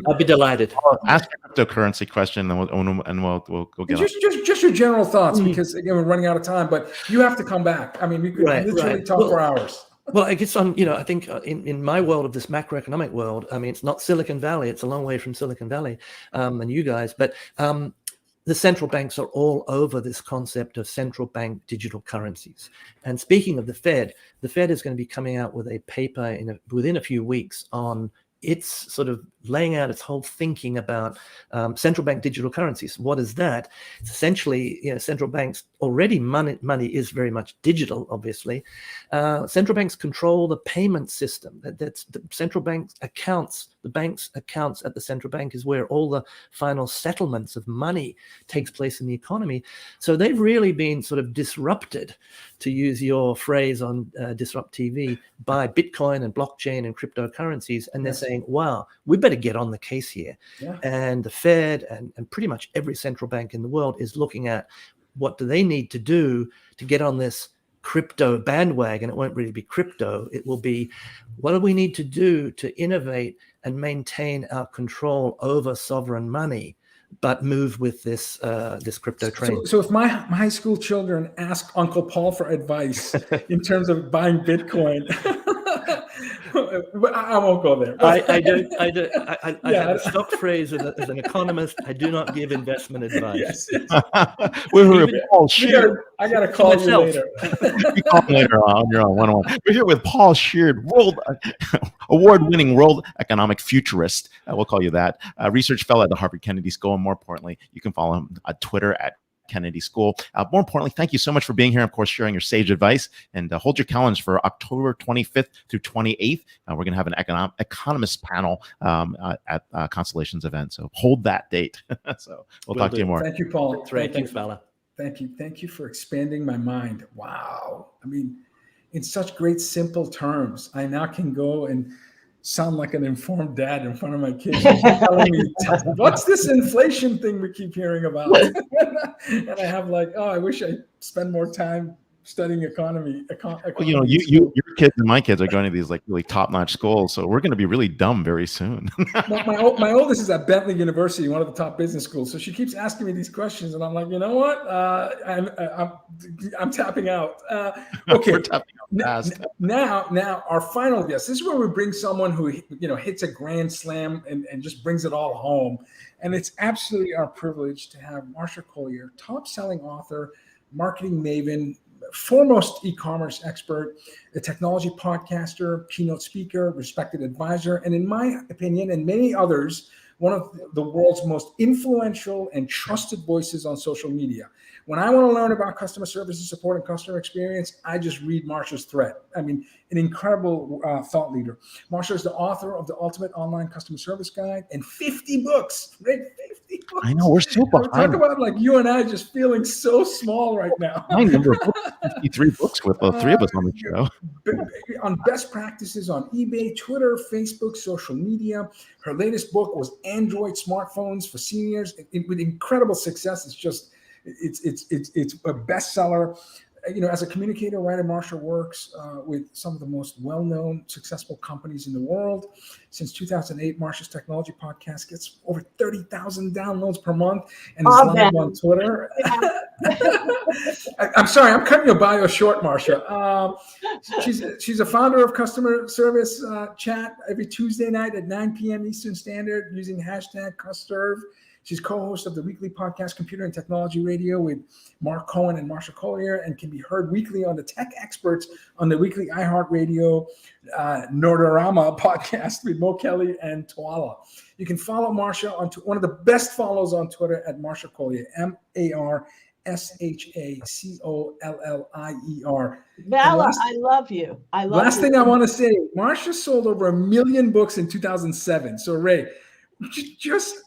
I'll be delighted. Ask a cryptocurrency question, and we'll go get it. Just your general thoughts, because again we're running out of time. But you have to come back. I mean, we could literally talk for hours. Well, I guess I think in my world of this macroeconomic world, I mean, it's not Silicon Valley. It's a long way from Silicon Valley and you guys. But the central banks are all over this concept of central bank digital currencies. And speaking of the Fed is going to be coming out with a paper within a few weeks on its sort of laying out its whole thinking about central bank digital currencies. What is that? It's essentially, central banks already money is very much digital, obviously. Central banks control the payment system. That's the central bank's accounts. The bank's accounts at the central bank is where all the final settlements of money takes place in the economy. So they've really been sort of disrupted, to use your phrase on DisrupTV, by Bitcoin and blockchain and cryptocurrencies. And they're saying, wow, we better get on the case here. Yeah. And the Fed and pretty much every central bank in the world is looking at what do they need to do to get on this crypto bandwagon. It won't really be crypto. It will be, what do we need to do to innovate and maintain our control over sovereign money, but move with this crypto train? So if my high school children ask Uncle Paul for advice in terms of buying Bitcoin, I won't go there. I have a stock phrase as an economist. I do not give investment advice. Yes. We're with Paul Sheard. I got to call you later. You call me later on. You're on one-on-one. We're here with Paul Sheard, award-winning world economic futurist. We'll call you that. Research fellow at the Harvard Kennedy School. And more importantly, you can follow him on Twitter at Kennedy School. More importantly, thank you so much for being here, and of course, sharing your sage advice. And hold your calendars for October 25th through 28th. We're going to have an economist panel at Constellation's event. So hold that date. So we'll talk to you more. Thank you, Paul. That's right. Thanks, Vala. Thank you. Thank you for expanding my mind. Wow. I mean, in such great, simple terms, I now can go and sound like an informed dad in front of my kids, telling me, what's this inflation thing we keep hearing about? And I have like, I wish I spend more time studying economy. Well, your kids and my kids are going to these like really top-notch schools, so we're going to be really dumb very soon. my oldest is at Bentley University, one of the top business schools. So she keeps asking me these questions, and I'm like, you know what? I'm tapping out. Okay. We're tapping out fast. Now, our final guest. This is where we bring someone who hits a grand slam and just brings it all home. And it's absolutely our privilege to have Marsha Collier, top-selling author, marketing maven, foremost e-commerce expert, a technology podcaster, keynote speaker, respected advisor, and in my opinion and many others, one of the world's most influential and trusted voices on social media. When I want to learn about customer service and support and customer experience, I just read Marsha's thread. I mean, an incredible thought leader. Marsha is the author of the Ultimate Online Customer Service Guide and 50 books, right? 50 books. I know, we're so behind. Talk about like you and I just feeling so small right now. My number of books, 53 books with the three of us on the show. On best practices on eBay, Twitter, Facebook, social media. Her latest book was Android Smartphones for Seniors, with incredible success. It's a bestseller. As a communicator, writer, Marsha works with some of the most well-known, successful companies in the world. Since 2008, Marsha's technology podcast gets over 30,000 downloads per month and is live on Twitter. I'm sorry, I'm cutting your bio short, Marsha. She's a founder of Customer Service Chat every Tuesday night at 9 p.m. Eastern Standard using hashtag #CustServe. She's co-host of the weekly podcast Computer and Technology Radio with Mark Cohen and Marsha Collier, and can be heard weekly on the Tech Experts on the weekly iHeartRadio Nerdorama podcast with Mo Kelly and Tuala. You can follow Marsha on one of the best follows on Twitter at Marsha Collier, Schacollier. Vala, I love you. I love Last you. thing I want to say, Marsha sold over 1 million books in 2007. So Ray, just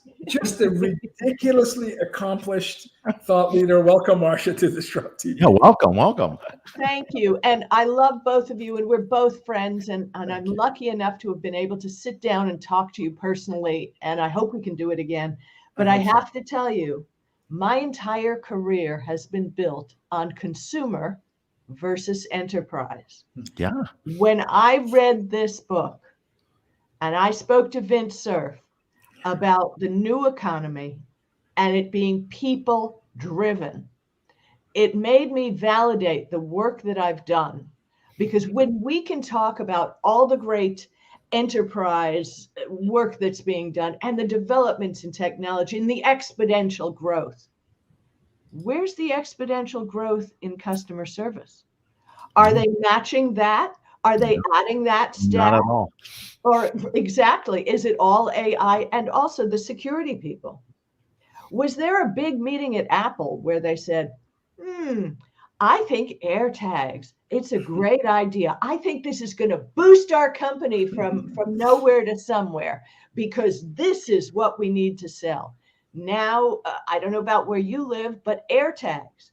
a ridiculously accomplished thought leader. Welcome, Marsha, to DisrupTV. Yeah, welcome. Thank you. And I love both of you, and we're both friends, and I'm lucky enough to have been able to sit down and talk to you personally, and I hope we can do it again. But I have to tell you, my entire career has been built on consumer versus enterprise. Yeah. When I read this book and I spoke to Vince Cerf about the new economy and it being people driven, it made me validate the work that I've done. Because when we can talk about all the great enterprise work that's being done and the developments in technology and the exponential growth, where's the exponential growth in customer service? Are they matching that? Are they adding that step? Not at all. Or exactly, is it all AI? And also the security people. Was there a big meeting at Apple where they said, I think AirTags, it's a great idea. I think this is going to boost our company from nowhere to somewhere because this is what we need to sell. Now, I don't know about where you live, but AirTags,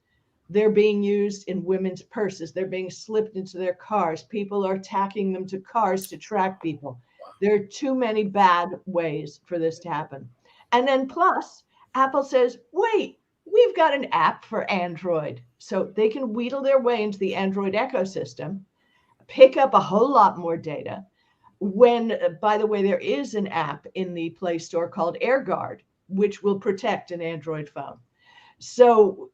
they're being used in women's purses. They're being slipped into their cars. People are tacking them to cars to track people. There are too many bad ways for this to happen. And then plus, Apple says, wait, we've got an app for Android. So they can wheedle their way into the Android ecosystem, pick up a whole lot more data. When, by the way, there is an app in the Play Store called AirGuard, which will protect an Android phone. So,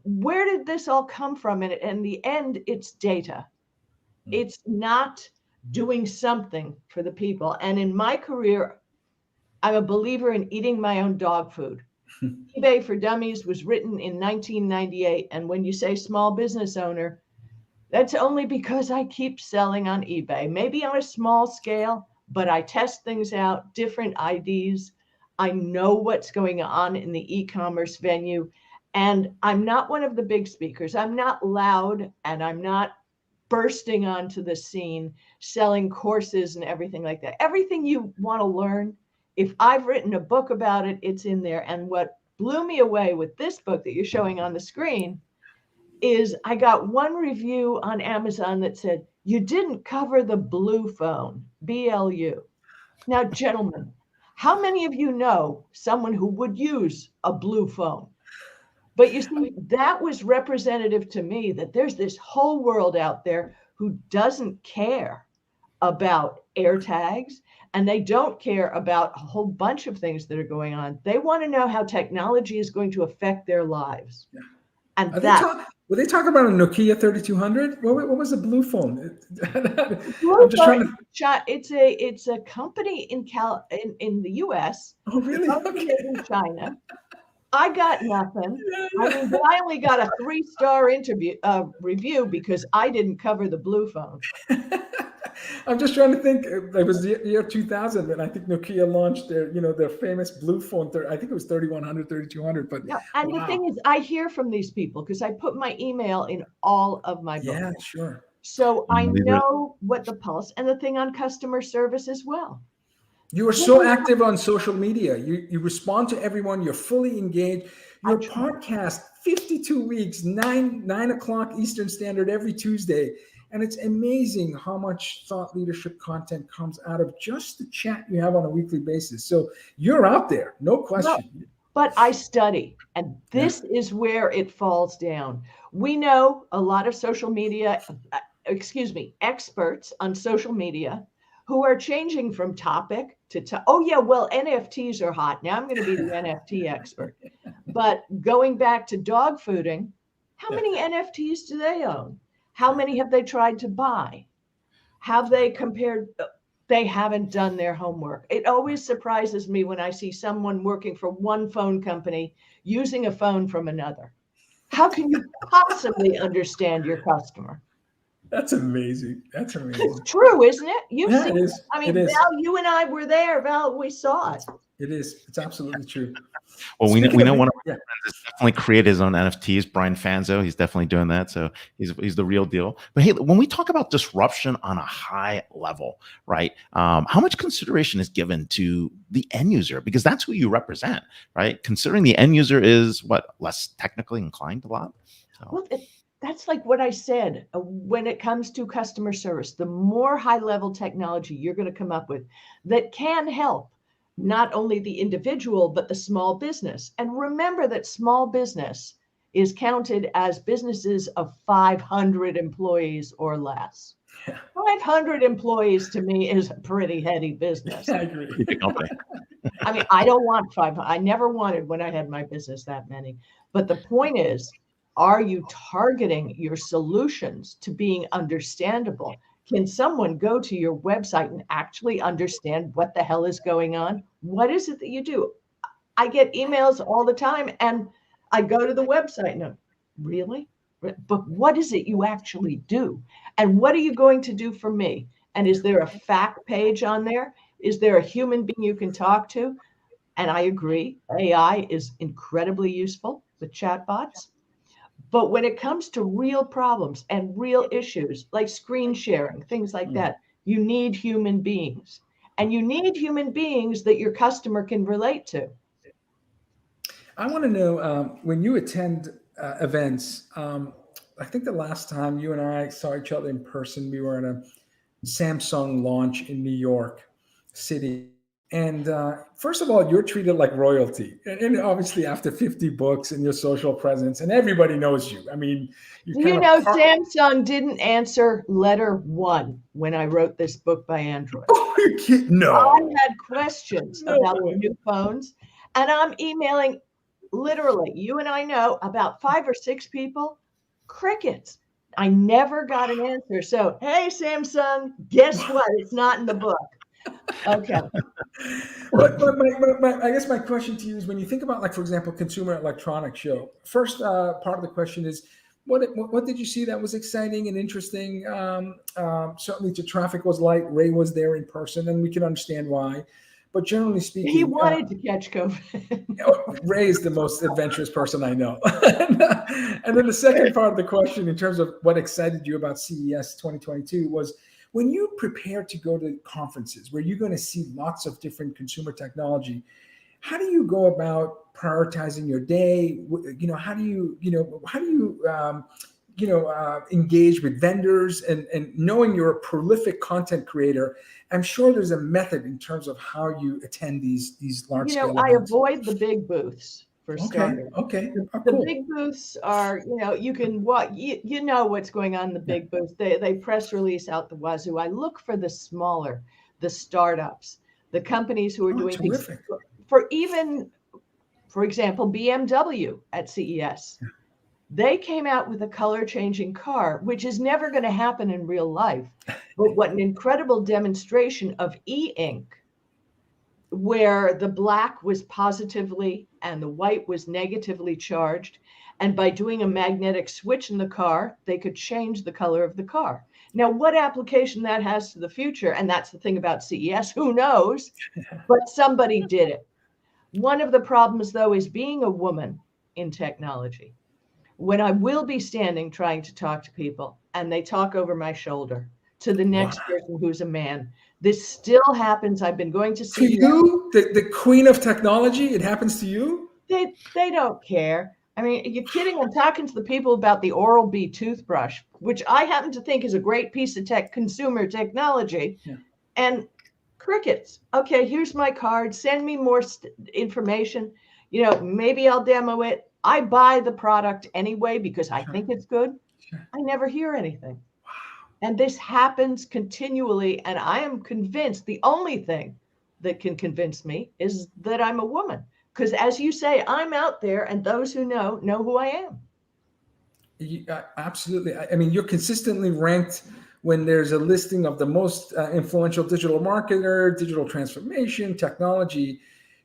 where did this all come from? And in the end, it's data. It's not doing something for the people. And in my career, I'm a believer in eating my own dog food. eBay for Dummies was written in 1998. And when you say small business owner, that's only because I keep selling on eBay, maybe on a small scale, but I test things out, different IDs. I know what's going on in the e-commerce venue. And I'm not one of the big speakers. I'm not loud and I'm not bursting onto the scene, selling courses and everything like that. Everything you want to learn, if I've written a book about it, it's in there. And what blew me away with this book that you're showing on the screen is I got one review on Amazon that said, you didn't cover the blue phone, BLU. Now, gentlemen, how many of you know someone who would use a blue phone? But you see, that was representative to me that there's this whole world out there who doesn't care about AirTags, and they don't care about a whole bunch of things that are going on. They want to know how technology is going to affect their lives. Yeah. And were they talking about a Nokia 3200? What was the blue phone? I'm just trying to. It's a company in the U.S. Oh, really? Okay. In China. I got nothing. I mean, but I only got a 3-star review because I didn't cover the blue phone. I'm just trying to think. It was the year 2000, and I think Nokia launched their famous blue phone. I think it was 3100, 3200. But yeah, and the thing is, I hear from these people because I put my email in all of my books. Yeah, sure. So I know what the pulse and the thing on customer service as well. You are so active on social media. You respond to everyone. You're fully engaged. Your podcast, 52 weeks, 9 o'clock Eastern Standard every Tuesday. And it's amazing how much thought leadership content comes out of just the chat you have on a weekly basis. So you're out there, no question. No, but I study, and this is where it falls down. We know a lot of social media, experts on social media who are changing from topic to NFTs are hot. Now I'm going to be the NFT expert. But going back to dog fooding, how many NFTs do they own? How many have they tried to buy? Have they compared? They haven't done their homework. It always surprises me when I see someone working for one phone company using a phone from another. How can you possibly understand your customer? That's amazing. That's amazing. It's true, isn't it? It is. I mean, Val, you and I were there. Val, we saw it. It is. It's absolutely true. Well, we know one of has definitely created his own NFTs. Brian Fanzo, he's definitely doing that. So he's the real deal. But hey, when we talk about disruption on a high level, right? How much consideration is given to the end user? Because that's who you represent, right? Considering the end user is less technically inclined a lot. So. Well, that's like what I said. When it comes to customer service, the more high-level technology you're going to come up with that can help not only the individual, but the small business. And remember that small business is counted as businesses of 500 employees or less. 500 employees to me is a pretty heady business. I agree. I mean, I don't want 500. I never wanted when I had my business that many. But the point is, are you targeting your solutions to being understandable? Can someone go to your website and actually understand what the hell is going on? What is it that you do? I get emails all the time and I go to the website and I'm, really? But what is it you actually do? And what are you going to do for me? And is there a fact page on there? Is there a human being you can talk to? And I agree, AI is incredibly useful with chatbots. But when it comes to real problems and real issues like screen sharing, things like that, you need human beings. And you need human beings that your customer can relate to. I want to know, when you attend events, I think the last time you and I saw each other in person, we were at a Samsung launch in New York City. And first of all, you're treated like royalty. And obviously after 50 books and your social presence, and everybody knows you. I mean, Samsung didn't answer letter 1 when I wrote this book by Android. Oh, you kidding? No. I had questions about the new phones, and I'm emailing literally, you and I know, about 5 or 6 people, crickets. I never got an answer. So, hey, Samsung, guess what? It's not in the book. Okay. But I guess my question to you is, when you think about, like, for example, Consumer Electronics Show, first part of the question is, what did you see that was exciting and interesting? Certainly the traffic was light. Ray was there in person, and we can understand why. But generally speaking, he wanted to catch COVID. Ray is the most adventurous person I know. And then the second part of the question, in terms of what excited you about CES 2022, was when you prepare to go to conferences where you're going to see lots of different consumer technology. How do you go about prioritizing your day? How do you engage with vendors, and knowing you're a prolific content creator? I'm sure there's a method in terms of how you attend these large scale events. I avoid the big booths for starters. Okay. The big booths are, you can you know what's going on in the big booths. They press release out the wazoo. I look for the smaller, the startups, the companies who are doing things. For example, BMW at CES. They came out with a color changing car, which is never going to happen in real life. But what an incredible demonstration of e-ink, where the black was positively and the white was negatively charged. And by doing a magnetic switch in the car, they could change the color of the car. Now, what application that has to the future, and that's the thing about CES, who knows? But somebody did it. One of the problems, though, is being a woman in technology. When I will be standing trying to talk to people and they talk over my shoulder to the next person who's a man, this still happens. I've been going to see you, the queen of technology. It happens to you. They don't care. I mean, are you kidding? I'm talking to the people about the Oral-B toothbrush, which I happen to think is a great piece of consumer technology. Yeah. And crickets. Okay, here's my card. Send me more information. Maybe I'll demo it. I buy the product anyway because I think it's good. Sure. I never hear anything. Wow. And this happens continually. And I am convinced the only thing that can convince me is that I'm a woman. Because as you say, I'm out there, and those who know who I am. Absolutely. I mean, you're consistently ranked when there's a listing of the most influential digital marketer, digital transformation, technology.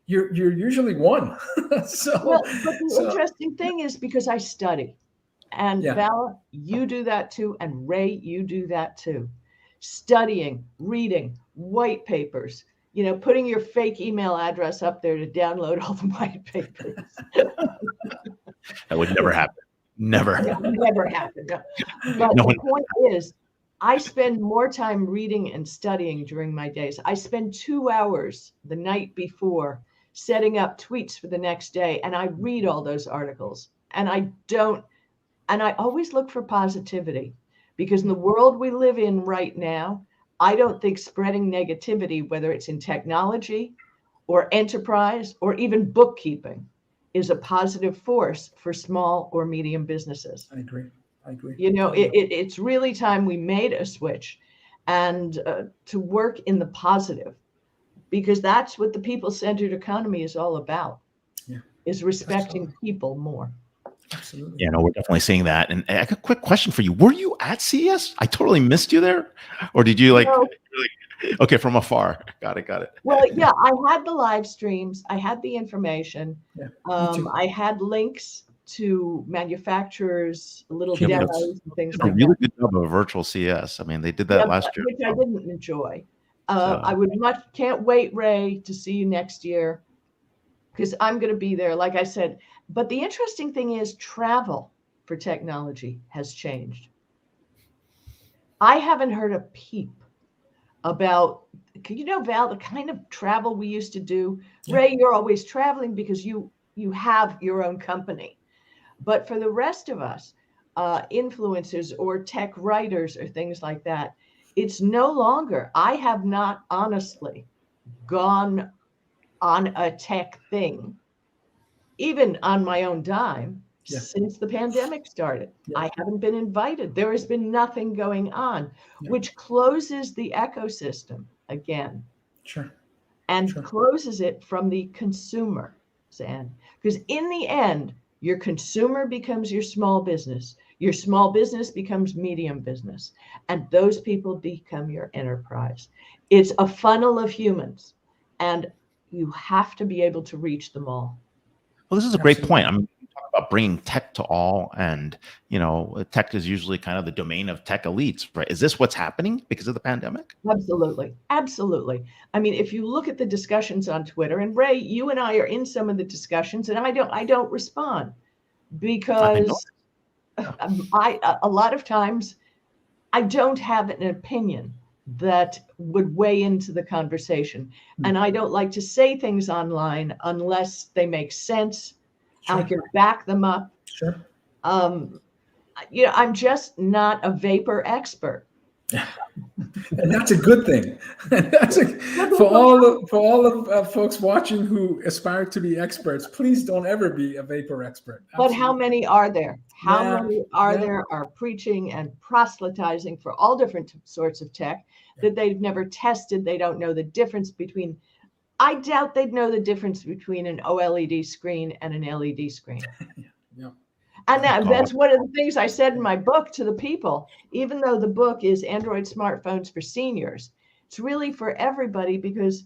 You're usually one. But the interesting thing is, because I study, and Vala, you do that too, and Ray, you do that too. Studying, reading, white papers, putting your fake email address up there to download all the white papers. That would never happen. Never. It never happened. But No the one- point is, I spend more time reading and studying during my days. I spend 2 hours the night before setting up tweets for the next day, and I read all those articles. And I always look for positivity, because in the world we live in right now, I don't think spreading negativity, whether it's in technology or enterprise or even bookkeeping, is a positive force for small or medium businesses. I agree. You know, it's really time we made a switch and to work in the positive, because that's what the people-centered economy is all about, is respecting people more. Absolutely. Yeah, no, we're definitely seeing that. And I got a quick question for you. Were you at CES? I totally missed you there. Or did you No. okay, from afar. Got it. Well, yeah, I had the live streams. I had the information. Yeah, me too. I had links to manufacturers, little Yeah, but demos and things Did a like really that. good job of a virtual CES. I mean, they did that last year. Which I didn't enjoy. So- I can't wait, Ray, to see you next year, because I'm going to be there, like I said. But the interesting thing is travel for technology has changed. I haven't heard a peep about, Val, the kind of travel we used to do. Yeah. Ray, you're always traveling because you have your own company. But for the rest of us, influencers or tech writers or things like that, it's no longer. I have not honestly gone on a tech thing, even on my own dime, since the pandemic started. I haven't been invited. There has been nothing going on, which closes the ecosystem again. Sure. And closes it from the consumer, Zan. Because in the end, your consumer becomes your small business. Your small business becomes medium business. And those people become your enterprise. It's a funnel of humans. And you have to be able to reach them all. Well, this is a great point. I mean, you talk about bringing tech to all, and tech is usually kind of the domain of tech elites, right? Is this what's happening because of the pandemic? Absolutely. I mean, if you look at the discussions on Twitter, and Ray, you and I are in some of the discussions, and I don't respond because a lot of times I don't have an opinion that would weigh into the conversation. And I don't like to say things online unless they make sense. I can back them up. Sure. I'm just not a vapor expert. And that's a good thing. For all of folks watching who aspire to be experts, please don't ever be a vapor expert. But how many are there? How many are there are preaching and proselytizing for all different sorts of tech that they've never tested? They don't know the difference between. I doubt they'd know the difference between an OLED screen and an LED screen. And that's one of the things I said in my book to the people. Even though the book is Android smartphones for seniors, it's really for everybody, because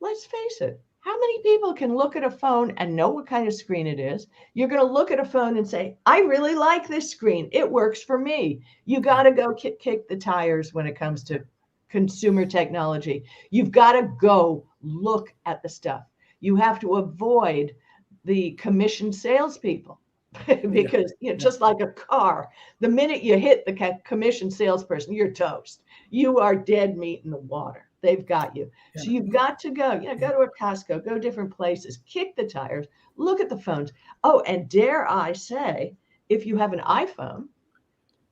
let's face it, how many people can look at a phone and know what kind of screen it is? You're going to look at a phone and say, I really like this screen. It works for me. You got to go kick the tires when it comes to consumer technology. You've got to go look at the stuff. You have to avoid the commissioned salespeople. Because just like a car, the minute you hit the commission salesperson, you're toast. You are dead meat in the water. They've got you. So you've got to go, go to a Costco, go different places, kick the tires, look at the phones. Oh, and dare I say, if you have an iPhone,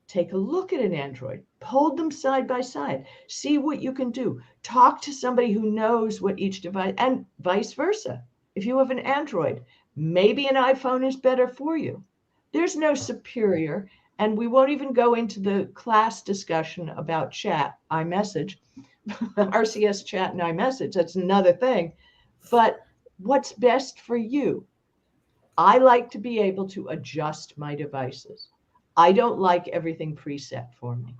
take a look at an Android, hold them side by side, see what you can do. Talk to somebody who knows what each device, and vice versa. If you have an Android, maybe an iPhone is better for you. There's no superior, and we won't even go into the class discussion about chat, iMessage, RCS chat and iMessage. That's another thing. But what's best for you? I like to be able to adjust my devices. I don't like everything preset for me.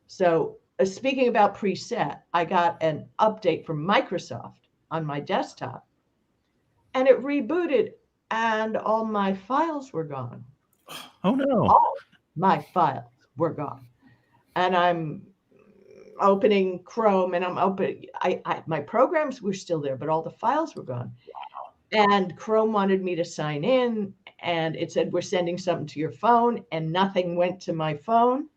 So speaking about preset, I got an update from Microsoft on my desktop, and it rebooted and all my files were gone. Oh no. All my files were gone. And I'm opening Chrome and I'm opening, my programs were still there, but all the files were gone. Wow. And Chrome wanted me to sign in, and it said, we're sending something to your phone, and nothing went to my phone.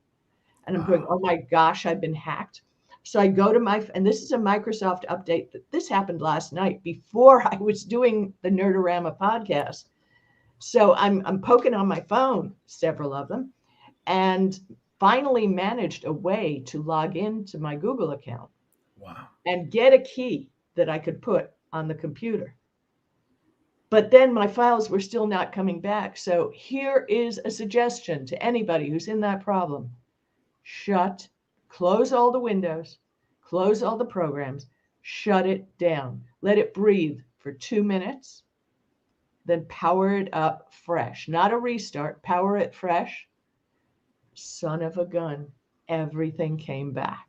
And I'm going, oh my gosh, I've been hacked. So I go to and this is a Microsoft update. This happened last night before I was doing the Nerdorama podcast. So I'm poking on my phone, several of them, and finally managed a way to log into my Google account. Wow. And get a key that I could put on the computer. But then my files were still not coming back. So here is a suggestion to anybody who's in that problem. Close all the windows, close all the programs, shut it down. Let it breathe for 2 minutes, then power it up fresh. Not a restart, power it fresh. Son of a gun, everything came back.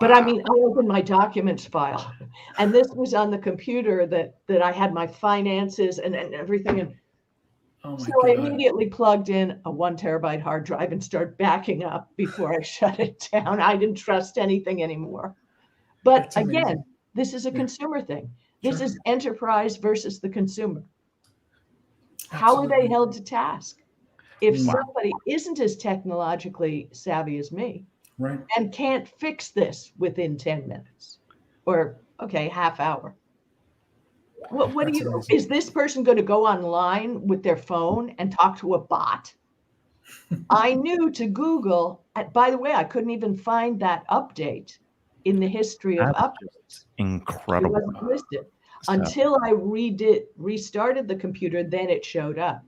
But I mean, I opened my documents file, and this was on the computer that I had my finances and everything. And so I immediately plugged in a 1 terabyte hard drive and started backing up before I shut it down. I didn't trust anything anymore. But again, this is a consumer thing. This is enterprise versus the consumer. How are they held to task? If somebody isn't as technologically savvy as me, right, and can't fix this within 10 minutes or half hour, what do you, is this person going to go online with their phone and talk to a bot? I knew to Google, by the way, I couldn't even find that update in the history of updates. Incredible. It wasn't listed until I restarted the computer, then it showed up.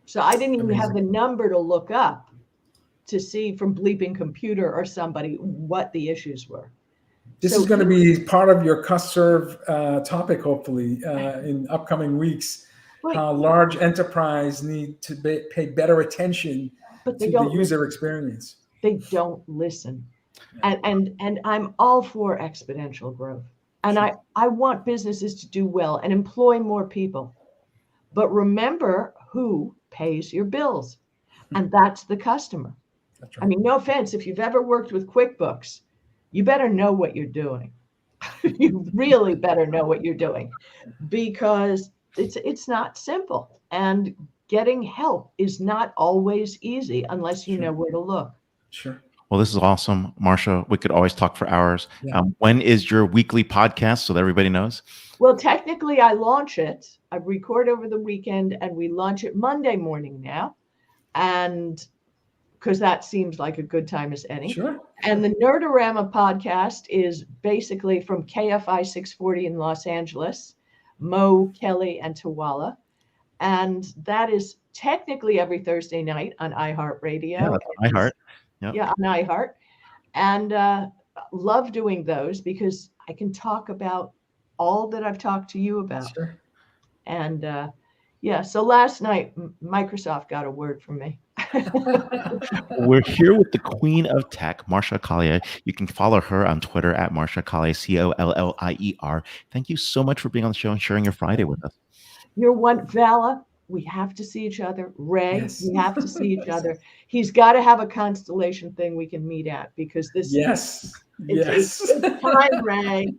So I didn't even have the number to look up to see from Bleeping Computer or somebody what the issues were. This is going to be part of your CustServe topic, hopefully, in upcoming weeks. Right. How large enterprise need to pay better attention to the user experience. They don't listen. And I'm all for exponential growth. And I want businesses to do well and employ more people. But remember who pays your bills. And that's the customer. That's right. I mean, no offense, if you've ever worked with QuickBooks, you better know what you're doing. You really better know what you're doing, because it's not simple. And getting help is not always easy unless you know where to look. Sure. Well, this is awesome. Marsha, we could always talk for hours. Yeah. When is your weekly podcast so that everybody knows? Well, technically, I launch it. I record over the weekend and we launch it Monday morning now. And because that seems like a good time as any. Sure. And the Nerdorama podcast is basically from KFI 640 in Los Angeles, Mo, Kelly, and Tawala. And that is technically every Thursday night on iHeartRadio. Yeah, that's iHeart. Yep. Yeah, on iHeart. And love doing those because I can talk about all that I've talked to you about. Sure. And so last night, Microsoft got a word from me. We're here with the Queen of Tech, Marsha Collier. You can follow her on Twitter at Marsha Collier, Collier. Thank you so much for being on the show and sharing your Friday with us. You're one, Vala. We have to see each other. Ray, we have to see each other. He's got to have a Constellation thing we can meet at, because this it's time, Ray.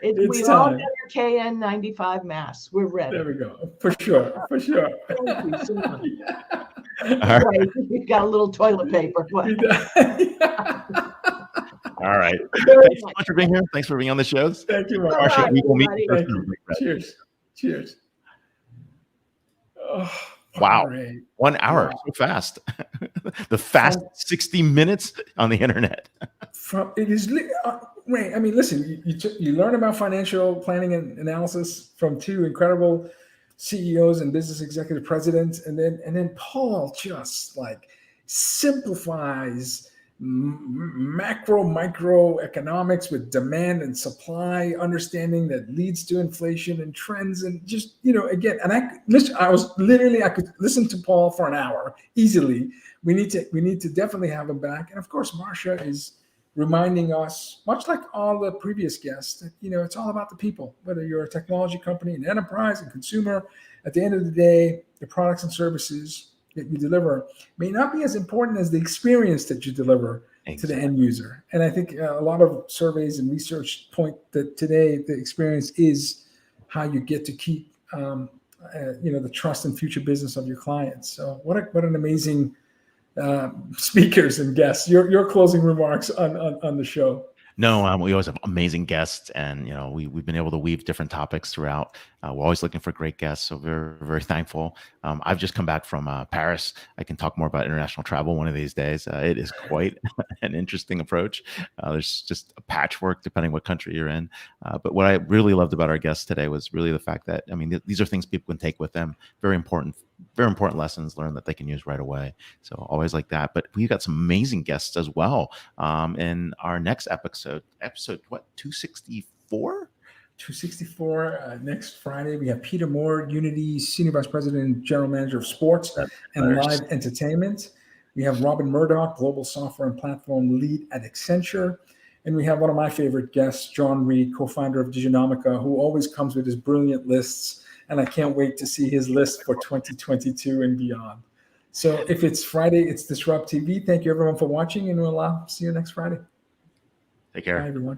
We all got our KN95 masks. We're ready. There we go. For sure. Thank you so much. All right. You've got a little toilet paper. All right. Thanks so much for being here. Thanks for being on the shows. Thank you, Marsha. We will meet Cheers. Cheers. Oh, wow. 1 hour. So fast. The fast 60 minutes on the internet. Ray, I mean, listen, you learn about financial planning and analysis from two incredible CEOs and business executive presidents, and then Paul just like simplifies micro economics with demand and supply understanding that leads to inflation and trends, and just again. And I could listen to Paul for an hour easily. We need to definitely have him back, and of course, Marsha is reminding us, much like all the previous guests, that it's all about the people. Whether you're a technology company, an enterprise, a consumer, at the end of the day, the products and services that you deliver may not be as important as the experience that you deliver to the end user. And I think a lot of surveys and research point that today the experience is how you get to keep the trust and future business of your clients. So what an amazing speakers and guests. Your closing remarks on the show. No, we always have amazing guests, and we've been able to weave different topics throughout. We're always looking for great guests, so we're very thankful. I've just come back from Paris. I can talk more about international travel one of these days. It is quite an interesting approach. There's just a patchwork depending what country you're in. But what I really loved about our guests today was really the fact that, these are things people can take with them. Very important lessons learned that they can use right away. So always like that. But we've got some amazing guests as well in our next episode what, 264? 264 next Friday. We have Peter Moore, Unity Senior Vice President and General Manager of Sports and Live Entertainment. We have Robin Murdoch, Global Software and Platform Lead at Accenture. And we have one of my favorite guests, John Reed, co-founder of Diginomica, who always comes with his brilliant lists. And I can't wait to see his list for 2022 and beyond. So if it's Friday, it's DisrupTV. Thank you, everyone, for watching, and we'll see you next Friday. Take care. Bye, everyone.